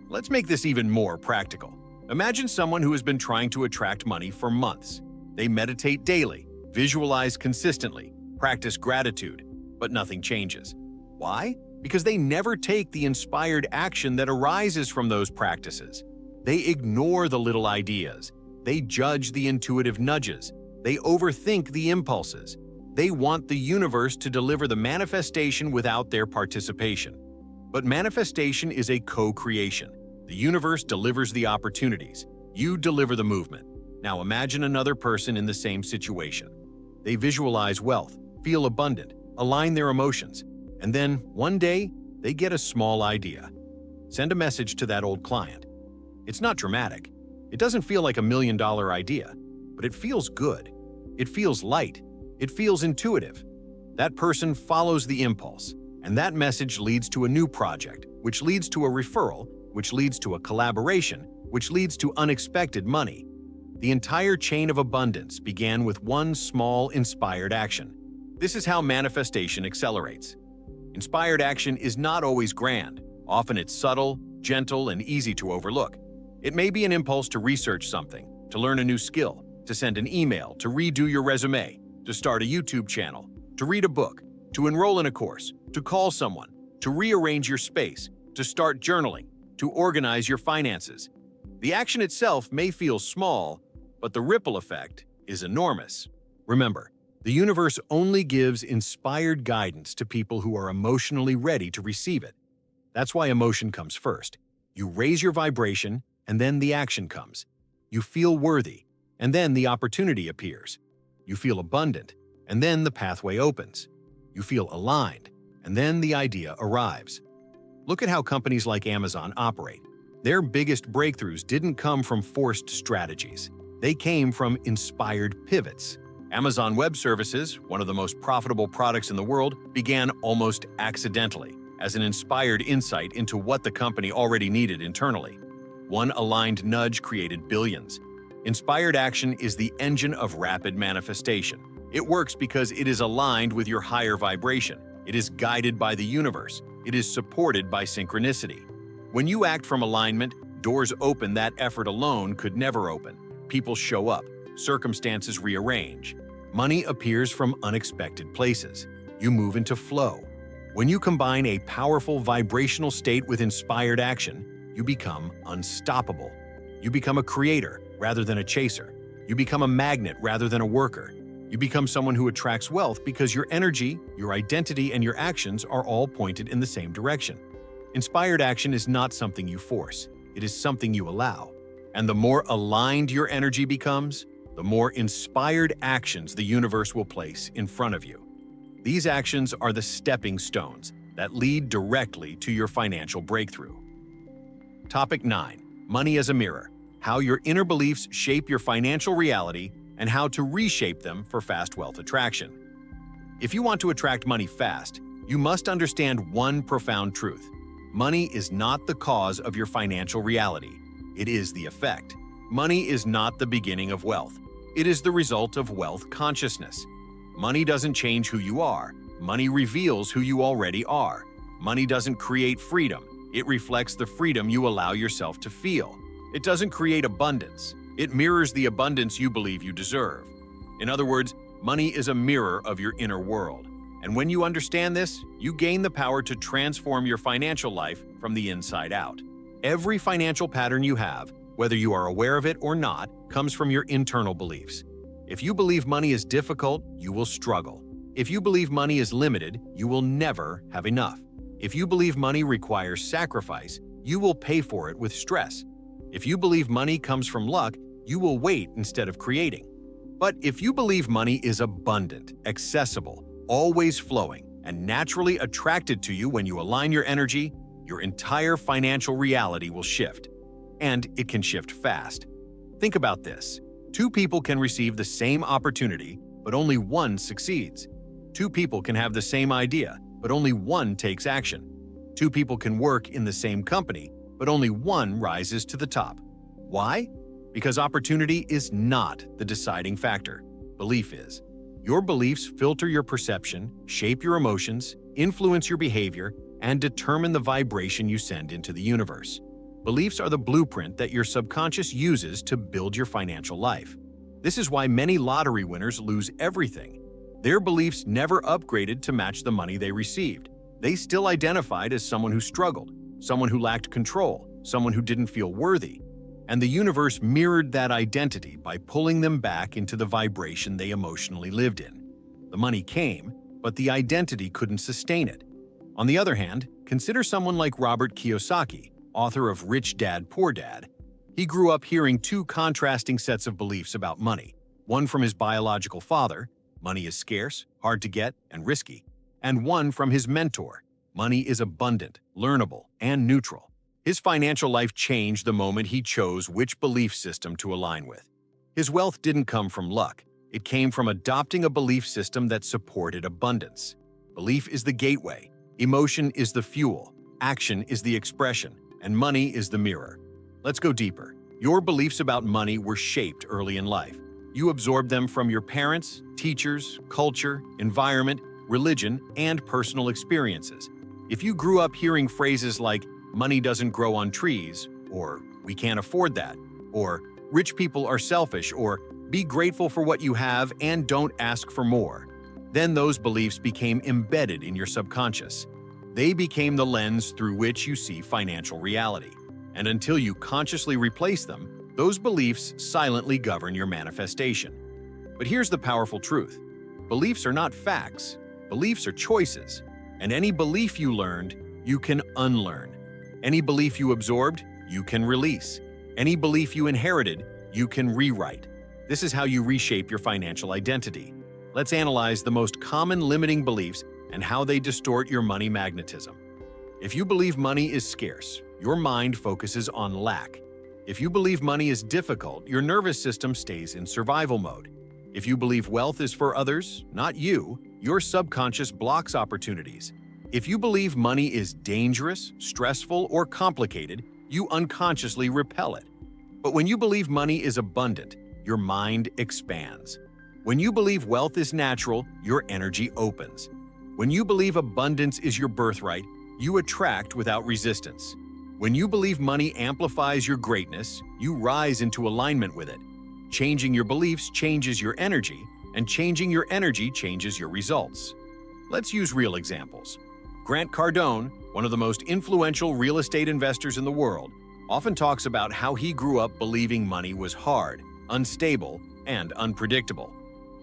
Let's make this even more practical. Imagine someone who has been trying to attract money for months. They meditate daily, visualize consistently, practice gratitude, but nothing changes. Why? Because they never take the inspired action that arises from those practices. They ignore the little ideas. They judge the intuitive nudges. They overthink the impulses. They want the universe to deliver the manifestation without their participation. But manifestation is a co-creation. The universe delivers the opportunities. You deliver the movement. Now imagine another person in the same situation. They visualize wealth, feel abundant, align their emotions, and then one day they get a small idea. Send a message to that old client. It's not dramatic. It doesn't feel like $1 million idea, but it feels good. It feels light. It feels intuitive. That person follows the impulse. And that message leads to a new project, which leads to a referral, which leads to a collaboration, which leads to unexpected money. The entire chain of abundance began with one small inspired action. This is how manifestation accelerates. Inspired action is not always grand. Often it's subtle, gentle, and easy to overlook. It may be an impulse to research something, to learn a new skill, to send an email, to redo your resume, to start a YouTube channel, to read a book, to enroll in a course, to call someone, to rearrange your space, to start journaling, to organize your finances. The action itself may feel small, but the ripple effect is enormous. Remember, the universe only gives inspired guidance to people who are emotionally ready to receive it. That's why emotion comes first. You raise your vibration, and then the action comes. You feel worthy, and then the opportunity appears. You feel abundant, and then the pathway opens. You feel aligned, and then the idea arrives. Look at how companies like Amazon operate. Their biggest breakthroughs didn't come from forced strategies. They came from inspired pivots. Amazon Web Services, one of the most profitable products in the world, began almost accidentally, as an inspired insight into what the company already needed internally. One aligned nudge created billions. Inspired action is the engine of rapid manifestation. It works because it is aligned with your higher vibration. It is guided by the universe. It is supported by synchronicity. When you act from alignment, doors open that effort alone could never open. People show up. Circumstances rearrange. Money appears from unexpected places. You move into flow. When you combine a powerful vibrational state with inspired action, you become unstoppable. You become a creator rather than a chaser. You become a magnet rather than a worker. You become someone who attracts wealth because your energy, your identity, and your actions are all pointed in the same direction. Inspired action is not something you force. It is something you allow. And the more aligned your energy becomes, the more inspired actions the universe will place in front of you. These actions are the stepping stones that lead directly to your financial breakthrough. Topic 9. Money as a mirror. How your inner beliefs shape your financial reality and how to reshape them for fast wealth attraction. If you want to attract money fast, you must understand one profound truth. Money is not the cause of your financial reality. It is the effect. Money is not the beginning of wealth. It is the result of wealth consciousness. Money doesn't change who you are. Money reveals who you already are. Money doesn't create freedom. It reflects the freedom you allow yourself to feel. It doesn't create abundance. It mirrors the abundance you believe you deserve. In other words, money is a mirror of your inner world. And when you understand this, you gain the power to transform your financial life from the inside out. Every financial pattern you have, whether you are aware of it or not, comes from your internal beliefs. If you believe money is difficult, you will struggle. If you believe money is limited, you will never have enough. If you believe money requires sacrifice, you will pay for it with stress. If you believe money comes from luck, you will wait instead of creating. But if you believe money is abundant, accessible, always flowing, and naturally attracted to you when you align your energy, your entire financial reality will shift. And it can shift fast. Think about this. Two people can receive the same opportunity, but only one succeeds. Two people can have the same idea, but only one takes action. Two people can work in the same company, but only one rises to the top. Why? Because opportunity is not the deciding factor. Belief is. Your beliefs filter your perception, shape your emotions, influence your behavior, and determine the vibration you send into the universe. Beliefs are the blueprint that your subconscious uses to build your financial life. This is why many lottery winners lose everything. Their beliefs never upgraded to match the money they received. They still identified as someone who struggled, someone who lacked control, someone who didn't feel worthy. And the universe mirrored that identity by pulling them back into the vibration they emotionally lived in. The money came, but the identity couldn't sustain it. On the other hand, consider someone like Robert Kiyosaki, author of Rich Dad, Poor Dad. He grew up hearing two contrasting sets of beliefs about money. One from his biological father, money is scarce, hard to get, and risky. And one from his mentor, money is abundant, learnable, and neutral. His financial life changed the moment he chose which belief system to align with. His wealth didn't come from luck. It came from adopting a belief system that supported abundance. Belief is the gateway. Emotion is the fuel, action is the expression, and money is the mirror. Let's go deeper. Your beliefs about money were shaped early in life. You absorbed them from your parents, teachers, culture, environment, religion, and personal experiences. If you grew up hearing phrases like, "money doesn't grow on trees," or "we can't afford that," or "rich people are selfish," or "be grateful for what you have and don't ask for more," then those beliefs became embedded in your subconscious. They became the lens through which you see financial reality. And until you consciously replace them, those beliefs silently govern your manifestation. But here's the powerful truth. Beliefs are not facts. Beliefs are choices. And any belief you learned, you can unlearn. Any belief you absorbed, you can release. Any belief you inherited, you can rewrite. This is how you reshape your financial identity. Let's analyze the most common limiting beliefs and how they distort your money magnetism. If you believe money is scarce, your mind focuses on lack. If you believe money is difficult, your nervous system stays in survival mode. If you believe wealth is for others, not you, your subconscious blocks opportunities. If you believe money is dangerous, stressful, or complicated, you unconsciously repel it. But when you believe money is abundant, your mind expands. When you believe wealth is natural, your energy opens. When you believe abundance is your birthright, you attract without resistance. When you believe money amplifies your greatness, you rise into alignment with it. Changing your beliefs changes your energy, and changing your energy changes your results. Let's use real examples. Grant Cardone, one of the most influential real estate investors in the world, often talks about how he grew up believing money was hard, unstable, and unpredictable.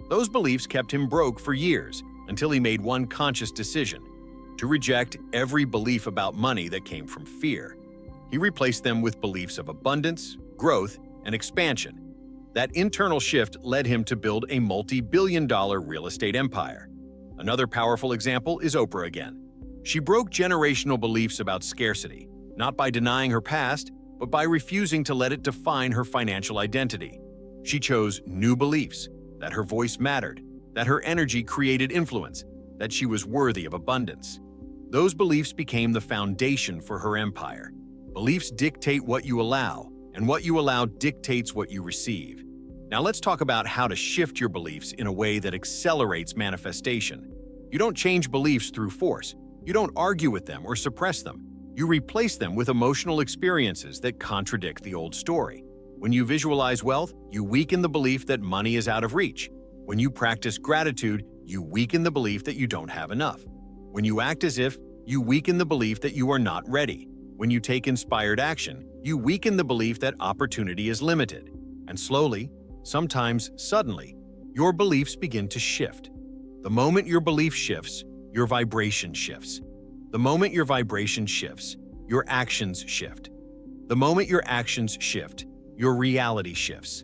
Those beliefs kept him broke for years until he made one conscious decision: to reject every belief about money that came from fear. He replaced them with beliefs of abundance, growth, and expansion. That internal shift led him to build a multi-billion-dollar real estate empire. Another powerful example is Oprah again. She broke generational beliefs about scarcity, not by denying her past, but by refusing to let it define her financial identity. She chose new beliefs: that her voice mattered, that her energy created influence, that she was worthy of abundance. Those beliefs became the foundation for her empire. Beliefs dictate what you allow, and what you allow dictates what you receive. Now let's talk about how to shift your beliefs in a way that accelerates manifestation. You don't change beliefs through force. You don't argue with them or suppress them. You replace them with emotional experiences that contradict the old story. When you visualize wealth, you weaken the belief that money is out of reach. When you practice gratitude, you weaken the belief that you don't have enough. When you act as if, you weaken the belief that you are not ready. When you take inspired action, you weaken the belief that opportunity is limited. And slowly, sometimes suddenly, your beliefs begin to shift. The moment your belief shifts, your vibration shifts. The moment your vibration shifts, your actions shift. The moment your actions shift, your reality shifts.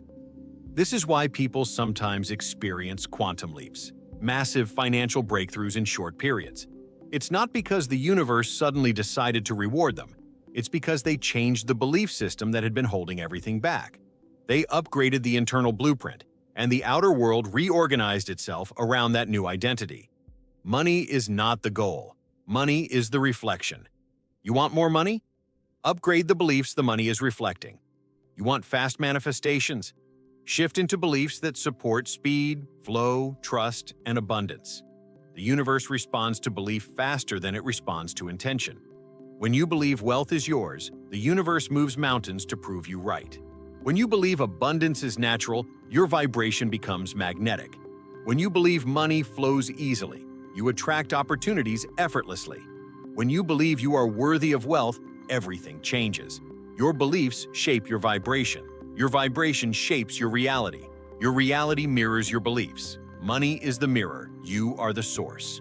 This is why people sometimes experience quantum leaps, massive financial breakthroughs in short periods. It's not because the universe suddenly decided to reward them. It's because they changed the belief system that had been holding everything back. They upgraded the internal blueprint, and the outer world reorganized itself around that new identity. Money is not the goal. Money is the reflection. You want more money? Upgrade the beliefs the money is reflecting. You want fast manifestations? Shift into beliefs that support speed, flow, trust, and abundance. The universe responds to belief faster than it responds to intention. When you believe wealth is yours, the universe moves mountains to prove you right. When you believe abundance is natural, your vibration becomes magnetic. When you believe money flows easily, you attract opportunities effortlessly. When you believe you are worthy of wealth, everything changes. Your beliefs shape your vibration. Your vibration shapes your reality. Your reality mirrors your beliefs. Money is the mirror. You are the source.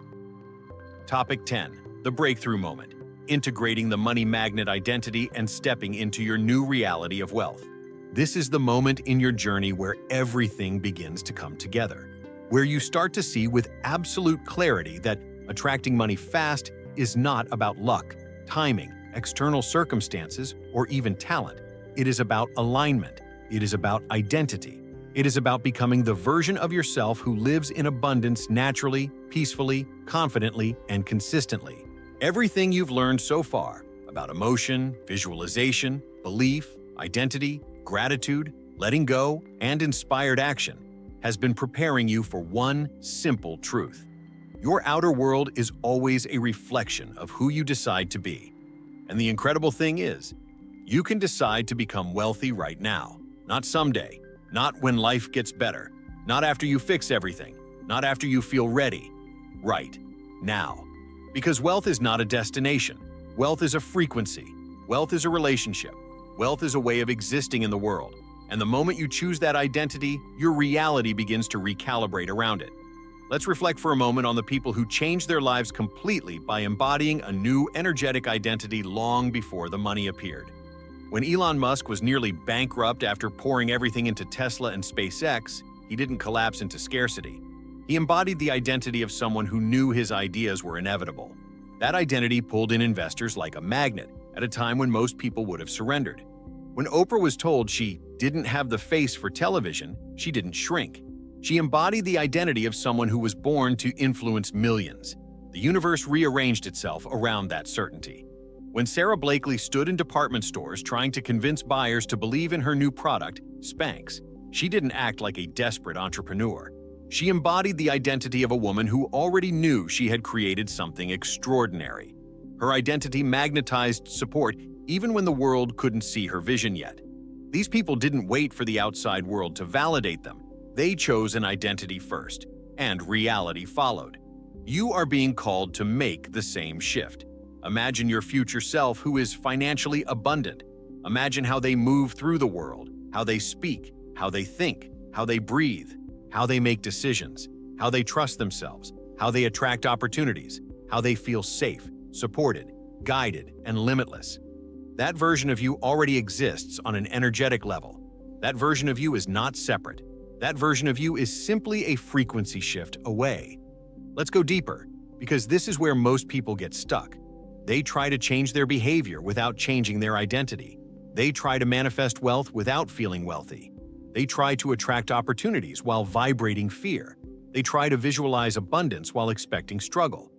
Topic 10. The breakthrough moment. Integrating the money magnet identity and stepping into your new reality of wealth. This is the moment in your journey where everything begins to come together, where you start to see with absolute clarity that attracting money fast is not about luck, timing, external circumstances, or even talent. It is about alignment. It is about identity. It is about becoming the version of yourself who lives in abundance naturally, peacefully, confidently, and consistently. Everything you've learned so far about emotion, visualization, belief, identity, gratitude, letting go, and inspired action has been preparing you for one simple truth. Your outer world is always a reflection of who you decide to be. And the incredible thing is, you can decide to become wealthy right now, not someday, not when life gets better, not after you fix everything, not after you feel ready. Right now. Because wealth is not a destination. Wealth is a frequency. Wealth is a relationship. Wealth is a way of existing in the world. And the moment you choose that identity, your reality begins to recalibrate around it. Let's reflect for a moment on the people who changed their lives completely by embodying a new energetic identity long before the money appeared. When Elon Musk was nearly bankrupt after pouring everything into Tesla and SpaceX, he didn't collapse into scarcity. He embodied the identity of someone who knew his ideas were inevitable. That identity pulled in investors like a magnet at a time when most people would have surrendered. When Oprah was told she didn't have the face for television, she didn't shrink. She embodied the identity of someone who was born to influence millions. The universe rearranged itself around that certainty. When Sarah Blakely stood in department stores trying to convince buyers to believe in her new product, Spanx, she didn't act like a desperate entrepreneur. She embodied the identity of a woman who already knew she had created something extraordinary. Her identity magnetized support even when the world couldn't see her vision yet. These people didn't wait for the outside world to validate them. They chose an identity first, and reality followed. You are being called to make the same shift. Imagine your future self who is financially abundant. Imagine how they move through the world, how they speak, how they think, how they breathe, how they make decisions, how they trust themselves, how they attract opportunities, how they feel safe, supported, guided, and limitless. That version of you already exists on an energetic level. That version of you is not separate. That version of you is simply a frequency shift away. Let's go deeper, because this is where most people get stuck. They try to change their behavior without changing their identity. They try to manifest wealth without feeling wealthy. They try to attract opportunities while vibrating fear. They try to visualize abundance while expecting struggle.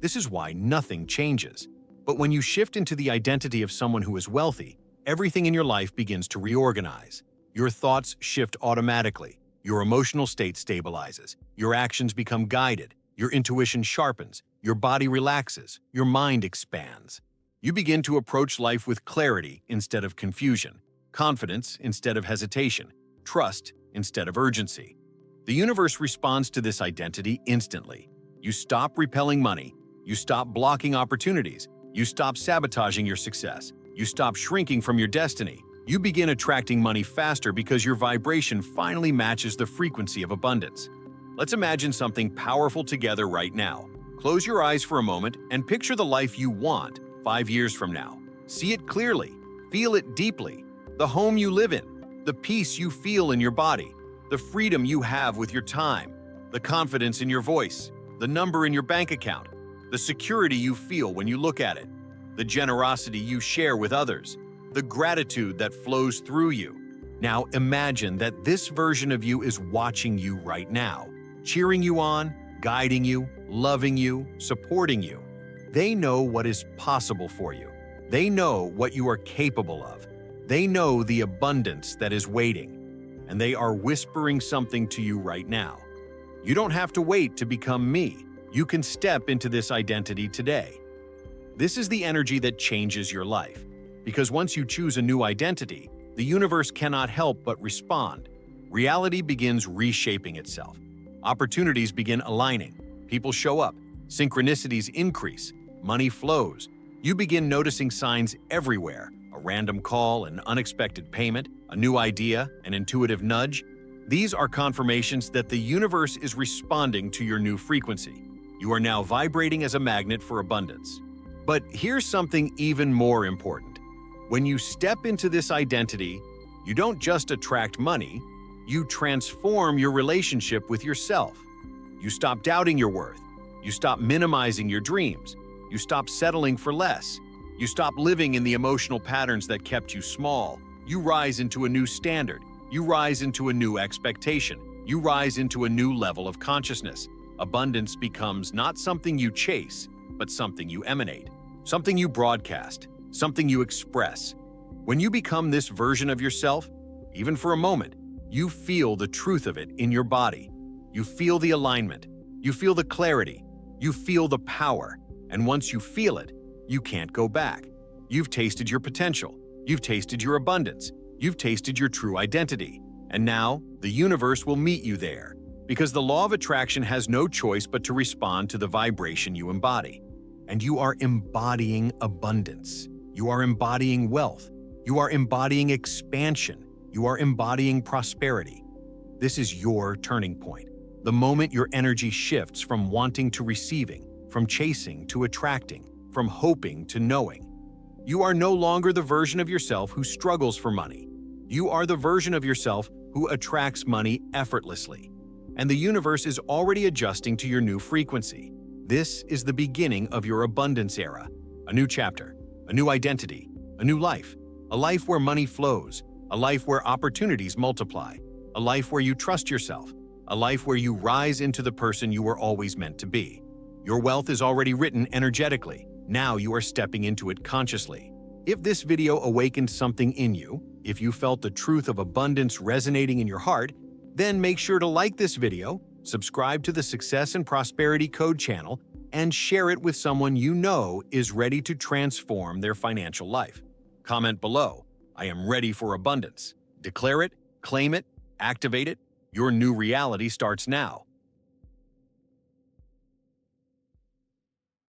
This is why nothing changes. But when you shift into the identity of someone who is wealthy, everything in your life begins to reorganize. Your thoughts shift automatically. Your emotional state stabilizes. Your actions become guided. Your intuition sharpens. Your body relaxes. Your mind expands. You begin to approach life with clarity instead of confusion, confidence instead of hesitation, trust instead of urgency. The universe responds to this identity instantly. You stop repelling money. You stop blocking opportunities. You stop sabotaging your success. You stop shrinking from your destiny. You begin attracting money faster because your vibration finally matches the frequency of abundance. Let's imagine something powerful together right now. Close your eyes for a moment and picture the life you want 5 years from now. See it clearly. Feel it deeply. The home you live in. The peace you feel in your body. The freedom you have with your time. The confidence in your voice. The number in your bank account. The security you feel when you look at it. The generosity you share with others. The gratitude that flows through you. Now imagine that this version of you is watching you right now, cheering you on, guiding you, loving you, supporting you. They know what is possible for you. They know what you are capable of. They know the abundance that is waiting, and they are whispering something to you right now. You don't have to wait to become me. You can step into this identity today. This is the energy that changes your life. Because once you choose a new identity, the universe cannot help but respond. Reality begins reshaping itself. Opportunities begin aligning. People show up. Synchronicities increase. Money flows. You begin noticing signs everywhere. A random call, an unexpected payment, a new idea, an intuitive nudge. These are confirmations that the universe is responding to your new frequency. You are now vibrating as a magnet for abundance. But here's something even more important. When you step into this identity, you don't just attract money, you transform your relationship with yourself. You stop doubting your worth. You stop minimizing your dreams. You stop settling for less. You stop living in the emotional patterns that kept you small. You rise into a new standard. You rise into a new expectation. You rise into a new level of consciousness. Abundance becomes not something you chase, but something you emanate, something you broadcast, something you express. When you become this version of yourself, even for a moment, you feel the truth of it in your body. You feel the alignment, you feel the clarity, you feel the power, and once you feel it, you can't go back. You've tasted your potential, you've tasted your abundance, you've tasted your true identity, and now the universe will meet you there, because the law of attraction has no choice but to respond to the vibration you embody. And you are embodying abundance. You are embodying wealth. You are embodying expansion. You are embodying prosperity. This is your turning point. The moment your energy shifts from wanting to receiving, from chasing to attracting, from hoping to knowing. You are no longer the version of yourself who struggles for money. You are the version of yourself who attracts money effortlessly. And the universe is already adjusting to your new frequency. This is the beginning of your abundance era. A new chapter, a new identity, a new life. A life where money flows, a life where opportunities multiply, a life where you trust yourself, a life where you rise into the person you were always meant to be. Your wealth is already written energetically. Now you are stepping into it consciously. If this video awakened something in you, if you felt the truth of abundance resonating in your heart, then make sure to like this video, subscribe to the Success and Prosperity Code channel, and share it with someone you know is ready to transform their financial life. Comment below, "I am ready for abundance." Declare it, claim it, activate it. Your new reality starts now.